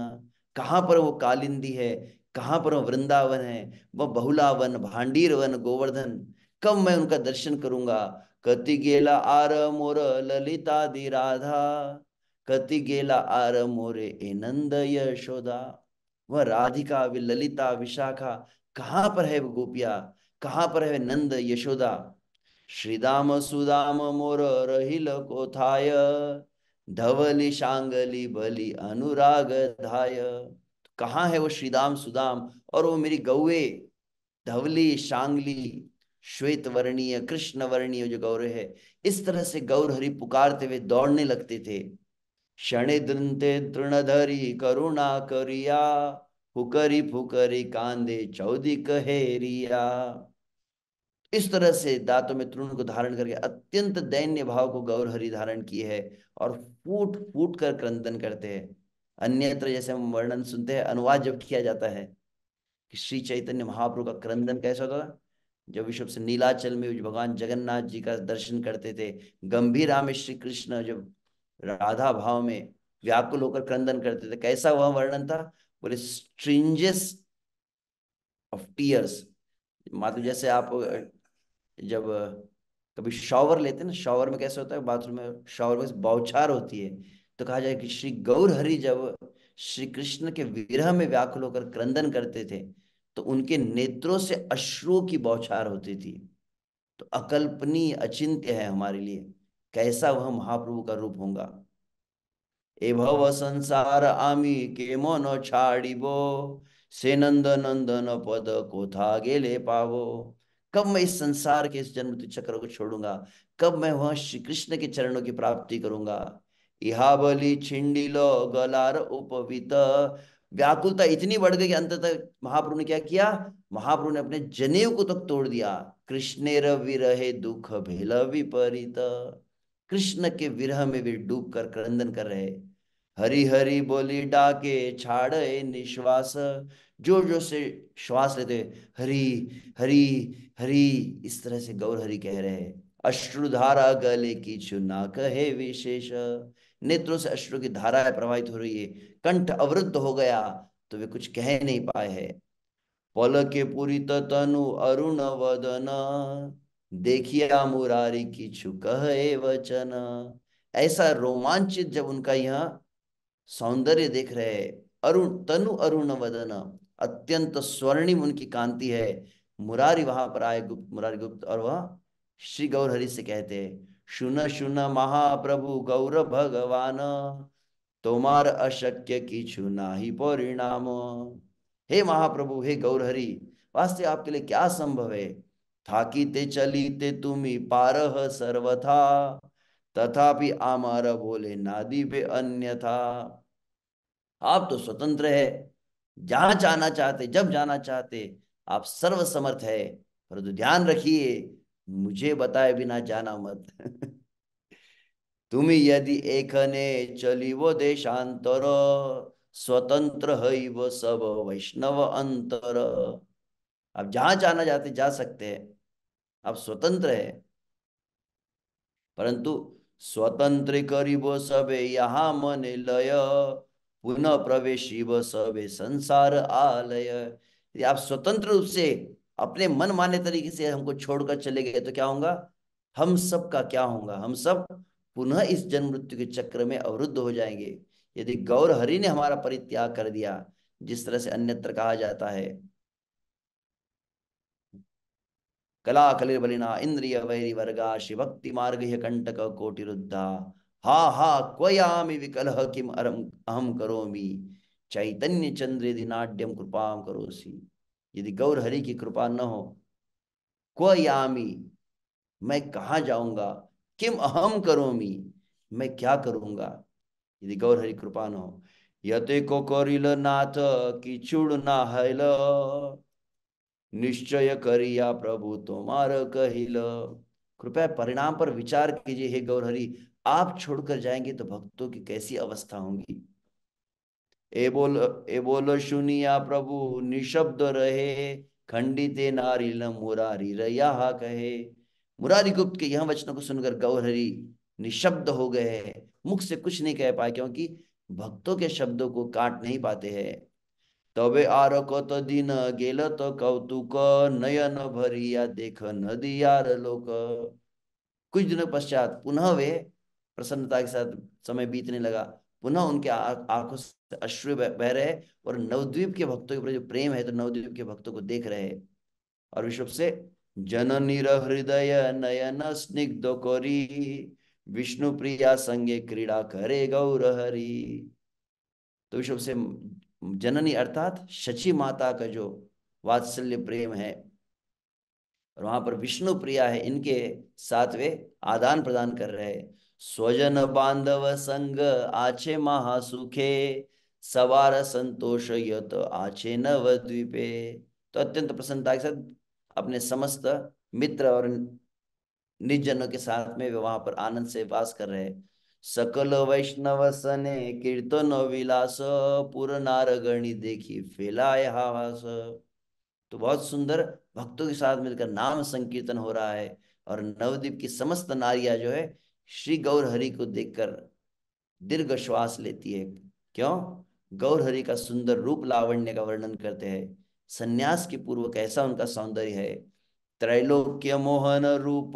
B: कहाँ पर वो कालिंदी है, कहाँ पर वो वृंदावन है, वह बहुलावन, भांडीर वन, गोवर्धन, कब मैं उनका दर्शन करूंगा? कति गेला आर मोर ललिता दी राधा, कति गेला आर मोरे ए नंद यशोदा। वह राधिका, वे ललिता, विशाखा, कहाँ पर है वो गोपिया, कहाँ पर है नंद यशोदा? श्रीदाम सुदाम मोर रहिल कोथाय, धवली शांगली बलि अनुराग धाय। कहाँ है वो श्रीदाम सुदाम, और वो मेरी गौए धवली, शांगली, श्वेत वर्णीय, कृष्ण वर्णीय जो गौर है। इस तरह से गौर हरि पुकारते हुए दौड़ने लगते थे। क्षणे दृंते तृणधरी करुणा करिया, फुकरी फुकरी कांदे चौदी कहेरिया। इस तरह से दांतों में तृण को धारण करके अत्यंत दैन्य भाव को गौर हरि धारण किए है, और फूट फूट कर क्रंदन करते हैं। अन्यत्र जैसे हम वर्णन सुनते हैं, अनुवाद जब किया जाता है कि श्री चैतन्य महाप्रभु का क्रंदन कैसा होता था, जब विश्व से नीलाचल में भगवान जगन्नाथ जी का दर्शन करते थे, गंभीरा में श्री कृष्ण जब राधा भाव में व्याकुल होकर क्रंदन करते थे, कैसा वह वर्णन था? बोले स्ट्रिंजेस ऑफ टीयर्स। मतलब जैसे आप जब कभी शॉवर लेते हैं ना, शॉवर में कैसे होता है, बाथरूम में शॉवर में बौछार होती है, तो कहा जाए कि श्री गौर हरि जब श्री कृष्ण के विरह में व्याकुल होकर क्रंदन करते थे, तो उनके नेत्रों से अश्रुओं की बौछार होती थी। तो अकल्पनीय, अचिंत्य है हमारे लिए, कैसा वह महाप्रभु का रूप होगा। ए भव संसार आमी के मन छाड़िबो, से नंद नंदन पद कोथा गेले पावो। कब मैं इस संसार के इस जन्म मृत्यु चक्र को छोड़ूंगा, कब मैं वह श्री कृष्ण के चरणों की प्राप्ति करूंगा। इहाबली छिंडिलो गलार उपवित। व्याकुलता इतनी बढ़ गई कि अंततः महाप्रभु ने क्या किया, महाप्रभु ने अपने जनेऊ को तक तोड़ दिया। कृष्णेर विरहे दुख भेल विपरीत। कृष्ण के विरह में वे डूब कर क्रंदन कर रहे। हरि हरि बोली डाके छाड़े निश्वास। जोर जोर से श्वास लेते, हरि हरि हरि, इस तरह से गौर हरि कह रहे हैं। अश्रुधारा गले की ना कहे विशेष। नेत्रों से अश्रु की धाराएं प्रवाहित हो रही है, कंठ अवरुद्ध हो गया, तो वे कुछ कह नहीं पाए हैं। पलके पुरित तनु अरुण वदन, देखिया मुरारी की कहे वचन। ऐसा रोमांचित जब उनका यह सौंदर्य देख रहे हैं, अरुण तनु अरुण वदन, अत्यंत स्वर्णिम उनकी कांति है। मुरारी वहां पर आए, गुप्त मुरारी गुप्त, और वह श्री गौर हरि से कहते हैं, शुन शुन महाप्रभु गौर भगवान, तोमार अशक्य किछु नाही परिणाम। हे महाप्रभु, हे गौर हरि, वास्तव आपके लिए क्या संभव है। थाकीते चलीते तुम्ही पारह सर्वथा, तथापि आमार बोले नादि बे अन्यथा। आप तो स्वतंत्र है, जहां जाना चाहते, जब जाना चाहते, आप सर्व समर्थ है, परंतु ध्यान रखिए, मुझे बताए बिना जाना मत। तुम्ही यदि एकने चलिवो देशांतर, स्वतंत्र हईव सब वैष्णव अंतर। आप जहां जाना चाहते जा सकते हैं, आप स्वतंत्र है, परंतु स्वतंत्र करिबो सबे यहाँ मन लय, पुनः प्रवेशिब सबे संसार आलय। यदि आप स्वतंत्र रूप से अपने मन माने तरीके से हमको छोड़कर चले गए तो क्या होगा, हम सब का क्या होगा, हम सब पुनः इस जन्म मृत्यु के चक्र में अवरुद्ध हो जाएंगे। यदि गौर हरि ने हमारा परित्याग कर दिया, जिस तरह से अन्यत्र कहा जाता है, कला कलिर्बलिना इंद्रिय वैरी वर्गा शिवक्ति मार्ग कंटक कोटिरुद्धा। हा हा क्वयामि विकलह किम अरम अहम करोमि, चैतन्य चंद्रेदि नाट्यम कृपाम करोसि। यदि गौर हरि की कृपा न हो, क्वयामि, मैं कहाँ जाऊंगा, किम अहम करोमि, मैं क्या करूंगा, यदि गौर हरि कृपा न हो। यते को करिल नाथ किचुड़ ना हैल, निश्चय करिया प्रभु तुम्हार कहिल। कृपया परिणाम पर विचार कीजिए हे गौरहरि, आप छोड़कर जाएंगे तो भक्तों की कैसी अवस्था होगी। ए बोल सुनिया प्रभु निशब्द रहे, खंडिते नारिल मुरारी रया कहे। मुरारी गुप्त के यह वचनों को सुनकर गौरहरि निशब्द हो गए हैं, मुख से कुछ नहीं कह पाए, क्योंकि भक्तों के शब्दों को काट नहीं पाते हैं। तबे आरकत दिन गेल तो कौतुक, नयन भरिया देख नदियार लोक। कुछ दिनों पश्चात पुनः वे प्रसन्नता के साथ समय बीतने लगा, पुनः उनके आंखों से अश्रु बह रहे, और नवद्वीप के भक्तों के प्रति जो प्रेम है, तो नवद्वीप के भक्तों को देख रहे हैं। और विश्व से जननीर हृदय नयन स्निग्ध कोरी, विष्णु प्रिया संगे क्रीड़ा करे गौर हरि। तो विश्व से जननी अर्थात शची माता का जो वात्सल्य प्रेम है, और वहां पर विष्णु प्रिया है, इनके साथ वे आदान प्रदान कर रहे हैं। स्वजन बांधव संग आछे महासुखे, सवार संतोष यत आछे नवद्वीपे। तो अत्यंत प्रसन्नता के साथ अपने समस्त मित्र और निज जनों के साथ में वे वहां पर आनंद से वास कर रहे हैं। सकल वैष्णव सने कीर्तन विलास, पुर नारगणी देखी फैलाए हास। तो बहुत सुंदर भक्तों के साथ मिलकर नाम संकीर्तन हो रहा है, और नवद्वीप की समस्त नारियां जो है श्री गौर हरि को देखकर दीर्घ श्वास लेती है। क्यों, गौर हरि का सुंदर रूप लावण्य का वर्णन करते हैं, सन्यास के पूर्व कैसा उनका सौंदर्य है। त्रैलोक्य मोहन रूप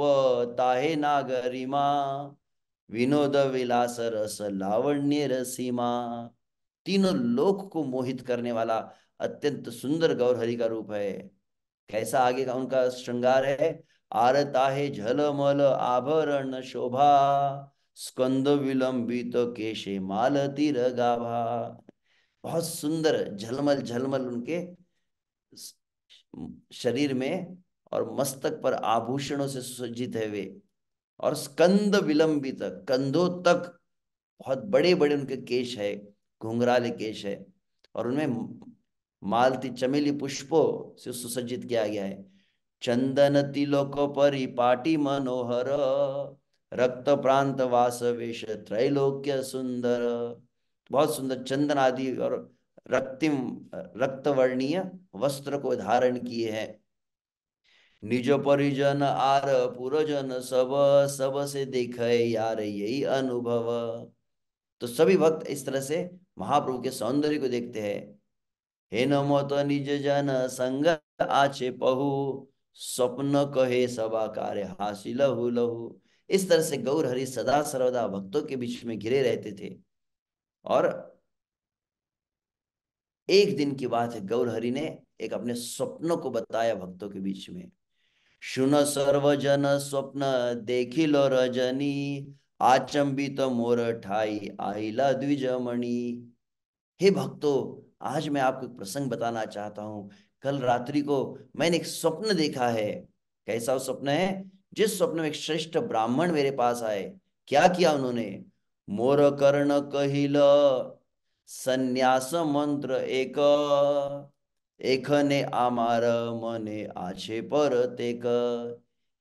B: ताहे नागरिमा, विनोद विलास रस लावण्य रसीमा। तीनों लोक को मोहित करने वाला अत्यंत सुंदर गौरहरि का रूप है। कैसा आगे का उनका श्रृंगार है। आरता है झलमल आभरण शोभा, स्कंद विलंबित केशे मालती गाभा। बहुत सुंदर झलमल झलमल उनके शरीर में और मस्तक पर आभूषणों से सुसज्जित है वे। और स्कंद विलंबित, कंधों तक बहुत बड़े बड़े उनके केश है, घुंघराले केश है। और उनमें मालती चमेली पुष्पों से सुसज्जित किया गया है। चंदन तिलक परिपाटी मनोहर, रक्त प्रांत वास वेश त्रैलोक्य सुंदर। बहुत सुंदर चंदन आदि और रक्तिम रक्तवर्णीय वस्त्र को धारण किए हैं। निज परिजन आर पुरजन सब, सब से देखे यार यही अनुभव। तो सभी भक्त इस तरह से महाप्रभु के सौंदर्य को देखते हैं। हे नमो तो निज जन संग आचे पहु, स्वप्न कहे सभा कार्य हासिल लहु लहु। इस तरह से गौर हरि सदा सर्वदा भक्तों के बीच में घिरे रहते थे। और एक दिन की बात है, गौर हरि ने एक अपने स्वप्नों को बताया भक्तों के बीच में। शुन सर्वजन स्वप्न देखिलो रजनी, आचंबित मोर ठाई आइला द्विजमणि। हे भक्तों, आज मैं आपको एक प्रसंग बताना चाहता हूं। कल रात्रि को मैंने एक स्वप्न देखा है। कैसा वो स्वप्न है? जिस स्वप्न में एक श्रेष्ठ ब्राह्मण मेरे पास आए। क्या किया उन्होंने? मोर कर्ण कहिल संन्यास मंत्र एक, एखने आमार मने आछे पर तेक।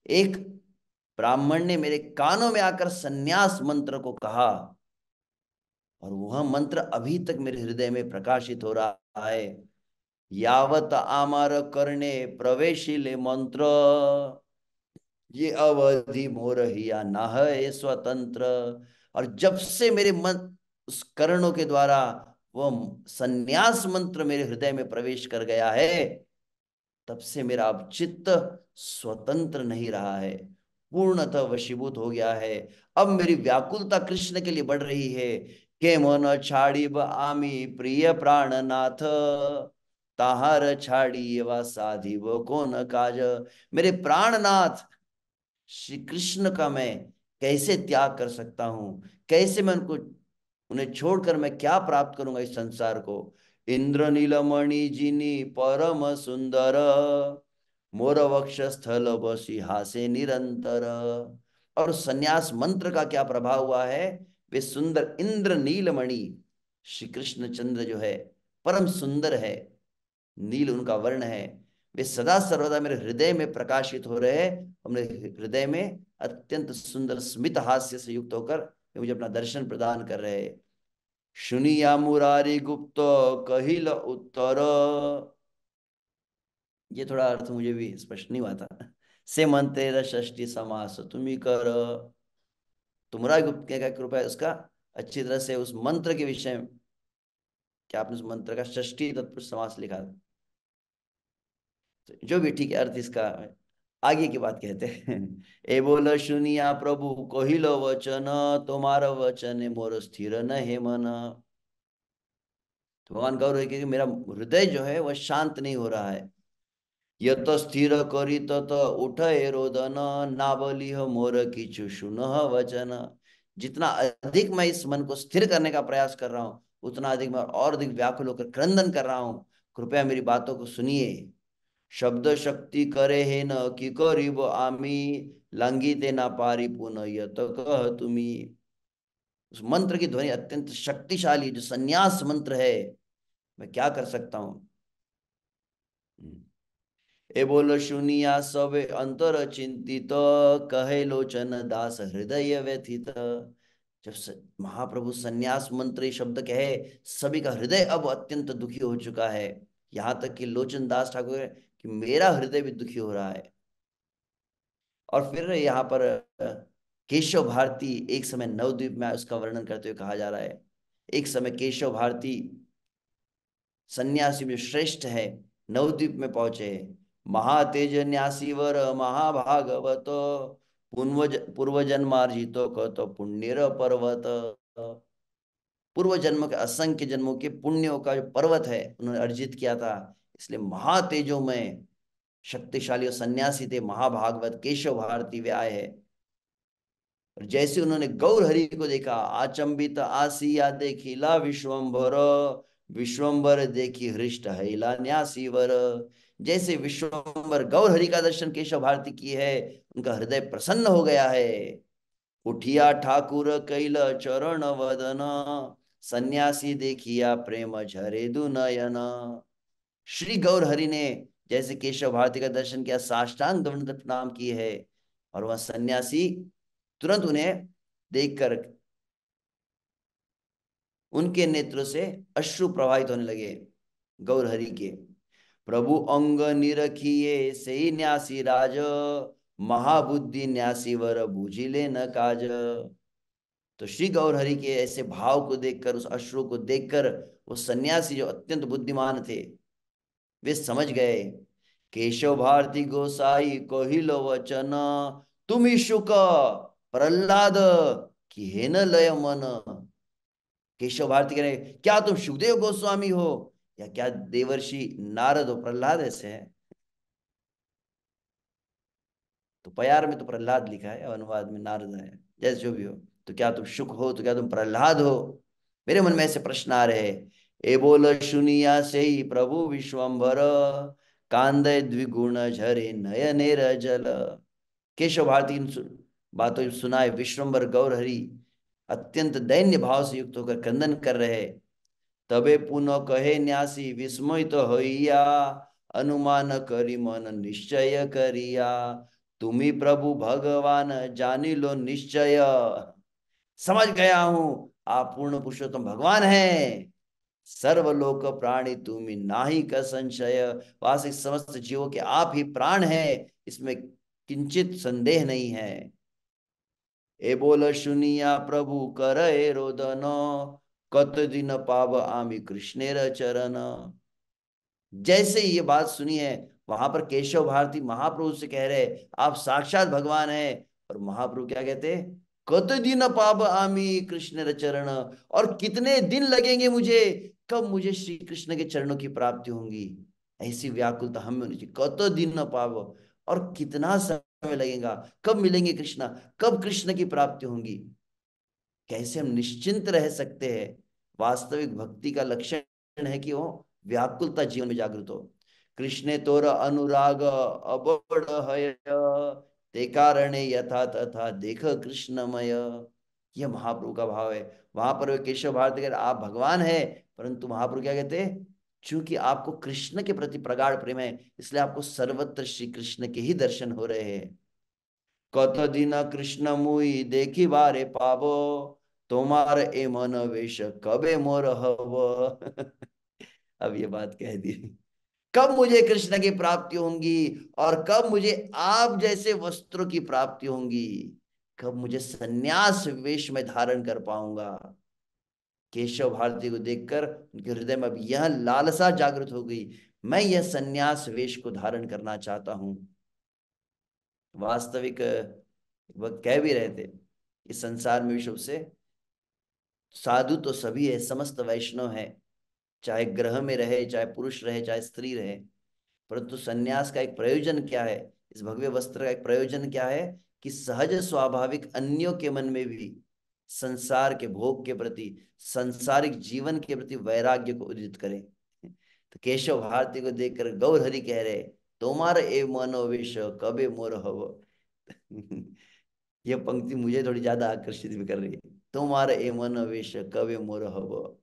B: एक ब्राह्मण ने मेरे कानों में आकर संन्यास मंत्र को कहा, और वह मंत्र अभी तक मेरे हृदय में प्रकाशित हो रहा है। यावत आमार करने प्रवेशिले मंत्र, ये अवधि मोर हिया ना है स्वतंत्र। और जब से मेरे मन उस कर्णों के द्वारा वह संन्यास मंत्र मेरे हृदय में प्रवेश कर गया है, तब से मेरा अब चित्त स्वतंत्र नहीं रहा है, पूर्णतः वशीभूत हो गया है। अब मेरी व्याकुलता कृष्ण के लिए बढ़ रही है। के मन छाड़ीब आमी प्रिय प्राणनाथ, ताहार छाड़ी वा साधी वो कौन काज। मेरे प्राणनाथ श्री कृष्ण का मैं कैसे त्याग कर सकता हूं? कैसे मैं उनको, उन्हें छोड़कर मैं क्या प्राप्त करूंगा इस संसार को? इंद्र नीलमणि जिनी परम सुंदर, मोर वक्ष स्थल बसी हासे निरंतर। और संन्यास मंत्र का क्या प्रभाव हुआ है? वे सुंदर इंद्र नीलमणि, श्री कृष्ण चंद्र जो है परम सुंदर है, नील उनका वर्ण है। वे सदा सर्वदा मेरे हृदय में प्रकाशित हो रहे हैं और मेरे हृदय में अत्यंत सुंदर स्मित हास्य से युक्त होकर वे मुझे अपना दर्शन प्रदान कर रहे हैं। सुनिया मुरारी गुप्त कहिल उत्तर, ये थोड़ा अर्थ मुझे भी स्पष्ट नहीं हुआ था। से मन तेरा षष्ठी समास तुम्ही कर। तुम्हारा गुप्त क्या क्या कृपा है उसका अच्छी तरह से उस मंत्र के विषय में, क्या आपने उस मंत्र का षष्ठी तत्पुरुष समास लिखा? तो जो भी ठीक है अर्थ इसका, आगे की बात कहते हैं। ए बोल सुनिया प्रभु कहिलो वचन, तुम्हारा वचन मोर स्थिर न है मन। तो भगवान गौर है कि मेरा हृदय जो है वह शांत नहीं हो रहा है। यत स्थिर करी तत उठे रोदन, ना बली हो मोर किचु सुन वचन। जितना अधिक मैं इस मन को स्थिर करने का प्रयास कर रहा हूं, उतना अधिक मैं और अधिक व्याकुल होकर क्रंदन कर रहा हूं। कृपया मेरी बातों को सुनिए। शब्द शक्ति करे है न कि करीब आमी, लंघिते ना पारी पुनः यत कह तुमी। उस मंत्र की ध्वनि अत्यंत शक्तिशाली, जो संन्यास मंत्र है, मैं क्या कर सकता हूं? ए बोलो सुनिया सबे अंतर चिंतित, कहे लोचन दास हृदय व्यथित। जब महाप्रभु संन्यास मंत्र ये शब्द कहे, सभी का हृदय अब अत्यंत दुखी हो चुका है। यहां तक कि लोचन दास ठाकुर कि मेरा हृदय भी दुखी हो रहा है। और फिर यहाँ पर केशव भारती एक समय नवद्वीप में उसका वर्णन करते हुए कहा जा रहा है। एक समय केशव भारती सन्यासी में श्रेष्ठ है, नवद्वीप में पहुंचे। महातेज न्यासी वर महाभागवत, पूर्व जन्मार्जितो कत पुण्यर पर्वत। पूर्व जन्म के असंख्य जन्मों के पुण्यों का जो पर्वत है उन्होंने अर्जित किया था, इसलिए महातेजो में शक्तिशाली और सन्यासी थे, महाभागवत केशव भारती वे आए हैं। और जैसे उन्होंने गौर हरि को देखा, आचंबित आसिया देखिला विश्वम्भर, विश्वम्भर देखी हृष्ट हैला न्यासीवर। जैसे विश्वम्भर गौर हरि का दर्शन केशव भारती की है, उनका हृदय प्रसन्न हो गया है। उठिया ठाकुर कैल चरण वदन, सन्यासी देखिया प्रेम झरे दु नयन। श्री गौर हरि ने जैसे केशव भारती का दर्शन किया, साष्टांग दंडवत प्रणाम किए है, और वह सन्यासी तुरंत उन्हें देखकर उनके नेत्रों से अश्रु प्रवाहित होने लगे गौर हरि के। प्रभु अंग निरखिए से न्यासी राज, महाबुद्धि न्यासी वर बूझिले न काज। तो श्री गौर हरि के ऐसे भाव को देखकर, उस अश्रु को देखकर, वो सन्यासी जो अत्यंत बुद्धिमान थे वे समझ गए। केशव भारती गोसाई कहिलो वचन, तुम शुक प्रहलाद की हे न लय मन। केशव भारती कह रहे, क्या तुम सुखदेव गोस्वामी हो या क्या देवर्षि नारद हो? प्रहलाद ऐसे है, तो प्यार में तो प्रहलाद लिखा है, अनुवाद में नारद है, जैसे जो भी हो। तो क्या तुम शुक हो, तो क्या तुम प्रहलाद हो? मेरे मन में ऐसे प्रश्न आ रहे हैं। ए बोल सुनिया से ही प्रभु विश्वम्भर, कांदय द्विगुण झरे नयनेर जल। केशव भारती इन बातों को सुनाए विश्वम्भर गौर हरि अत्यंत दैन्य भाव से युक्त होकर क्रंदन कर रहे। तबे पुनः कहे न्यासी विस्मय तो होइया, अनुमान करी मन निश्चय करिया। तुम्ही प्रभु भगवान जानी लो निश्चय, समझ गया हूं आप पूर्ण पुरुषोत्तम भगवान हैं। सर्वलोक प्राणी तुम्ही नाही का संशय, वास्तविक समस्त जीवों के आप ही प्राण हैं, इसमें किंचित संदेह नहीं है। ए बोल सुनिया प्रभु करे रोदन, कत दिन पाव आमी कृष्णेर चरण। जैसे ही ये बात सुनी है, वहां पर केशव भारती महाप्रभु से कह रहे, आप साक्षात भगवान हैं। और महाप्रभु क्या कहते, कत दिन पाव आमी कृष्णेर चरण, और कितने दिन लगेंगे मुझे, कब मुझे श्री कृष्ण के चरणों की प्राप्ति होंगी। ऐसी व्याकुलता हमें होनी चाहिए, कत दिन पाव, और कितना समय लगेगा, कब मिलेंगे कृष्णा, कब कृष्ण की प्राप्ति होंगी। कैसे हम निश्चिंत रह सकते हैं। वास्तविक भक्ति का लक्षण है कि वो व्याकुलता जीवन में जागृत हो। कृष्णे तोर अनुराग अबोड़ हय, ते कारणे यथा तथा देख कृष्णमय। यह महाप्रभु का भाव है। वहां पर वे केशव भारती कह रहे, आप भगवान है, परंतु महाप्रभु क्या कहते हैं, चूंकि आपको कृष्ण के प्रति प्रगाढ़ प्रेम है, इसलिए आपको सर्वत्र श्री कृष्ण के ही दर्शन हो रहे हैं। कत दिन कृष्ण मुई देखी बारे पावो, तुम्हार ए मन वेश कबे मोर हव। अब ये बात कह दी, कब मुझे कृष्ण की प्राप्ति होंगी, और कब मुझे आप जैसे वस्त्रों की प्राप्ति होंगी, कब मुझे सन्यास वेश में धारण कर पाऊंगा। केशव भारती को देखकर उनके हृदय में अब यह लालसा जागृत हो गई, मैं यह सन्यास वेश को धारण करना चाहता हूं। वास्तविक वह कह भी रहे थे, इस संसार में विश्व से साधु तो सभी है, समस्त वैष्णव है, चाहे ग्रह में रहे, चाहे पुरुष रहे, चाहे स्त्री रहे। परंतु सन्यास का एक प्रयोजन क्या है, इस भगवे वस्त्र का एक प्रयोजन क्या है, कि सहज स्वाभाविक अन्यों के मन में भी संसार के भोग के प्रति, सांसारिक जीवन के प्रति वैराग्य को उदित करे। तो केशव भारती को देखकर गौर हरि कह रहे, तुम्हार ए मनोवेश कबे मोर हव। यह पंक्ति मुझे थोड़ी ज्यादा आकर्षित भी कर रही है। तुम्हार ए मनोवेश कबे मोर हव,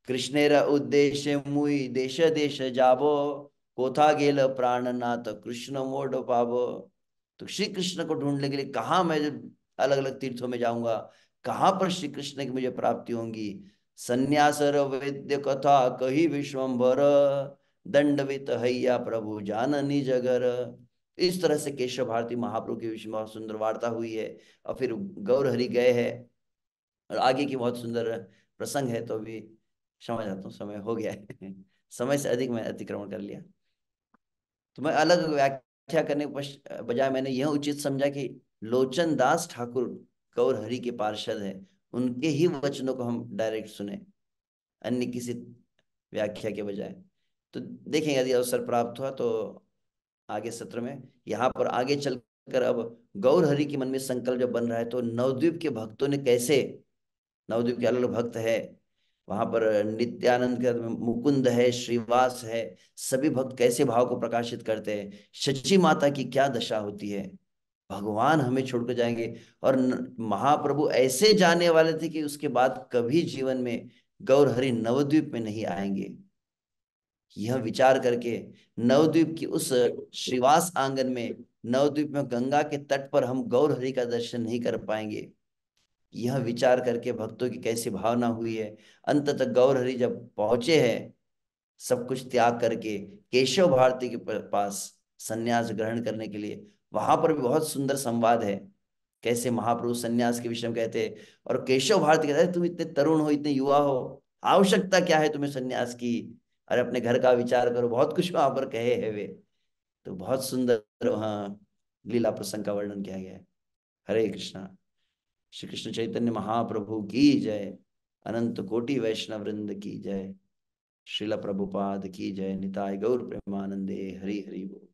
B: कृष्णेर उद्देश्य मुई देश देश जाबो, कोथा गेल प्राणनाथ कृष्ण मोड पाबो। तो श्री कृष्ण को ढूंढने के लिए कहाँ मैं अलग अलग तीर्थों में जाऊंगा, कहाँ पर श्री कृष्ण की मुझे प्राप्ति होंगी। संन्यासर वैद्य कथा कही विश्वम्भर, दंडवित हैया प्रभु जाननी जगर। इस तरह से केशव भारती महाप्रभु के विषय में बहुत सुंदर वार्ता हुई है। और फिर गौर हरि गए हैं, और आगे की बहुत सुंदर प्रसंग है, तो अभी समझ आता हूँ समय हो गया है। समय से अधिक मैं अतिक्रमण कर लिया। तो मैं अलग व्याख्या करने के बजाय मैंने यह उचित समझा कि लोचन दास ठाकुर गौर हरि के पार्षद है, उनके ही वचनों को हम डायरेक्ट सुने, अन्य किसी व्याख्या के बजाय। तो देखेंगे यदि अवसर प्राप्त हुआ तो आगे सत्र में, यहाँ पर आगे चलकर अब गौर हरि के मन में संकल्प जब बन रहा है तो नवद्वीप के भक्तों ने कैसे, नवद्वीप के अलग अलग भक्त है वहां पर, नित्यानंद का मुकुंद है, श्रीवास है, सभी भक्त कैसे भाव को प्रकाशित करते हैं, शची माता की क्या दशा होती है, भगवान हमें छोड़कर जाएंगे। और महाप्रभु ऐसे जाने वाले थे कि उसके बाद कभी जीवन में गौर हरि नवद्वीप में नहीं आएंगे। यह विचार करके नवद्वीप की उस श्रीवास आंगन में, नवद्वीप में गंगा के तट पर हम गौर हरि का दर्शन नहीं कर पाएंगे, यह विचार करके भक्तों की कैसी भावना हुई है। अंततः गौर हरि जब पहुंचे हैं सब कुछ त्याग करके केशव भारती के पास सन्यास ग्रहण करने के लिए, वहां पर भी बहुत सुंदर संवाद है, कैसे महाप्रभु सन्यास के विषय में कहते हैं और केशव भारती कहते हैं तुम इतने तरुण हो, इतने युवा हो, आवश्यकता क्या है तुम्हें सन्यास की, अरे अपने घर का विचार करो, बहुत कुछ वहां पर कहे है वे। तो बहुत सुंदर वहाँ लीला प्रसंग का वर्णन किया गया है। हरे कृष्णा। श्री कृष्ण चैतन्य महाप्रभु की जय, अनंत कोटि वैष्णव वृंद की जय, श्रील प्रभुपाद की जय, निताय गौर प्रेमानंदे, हरि हरि बोल।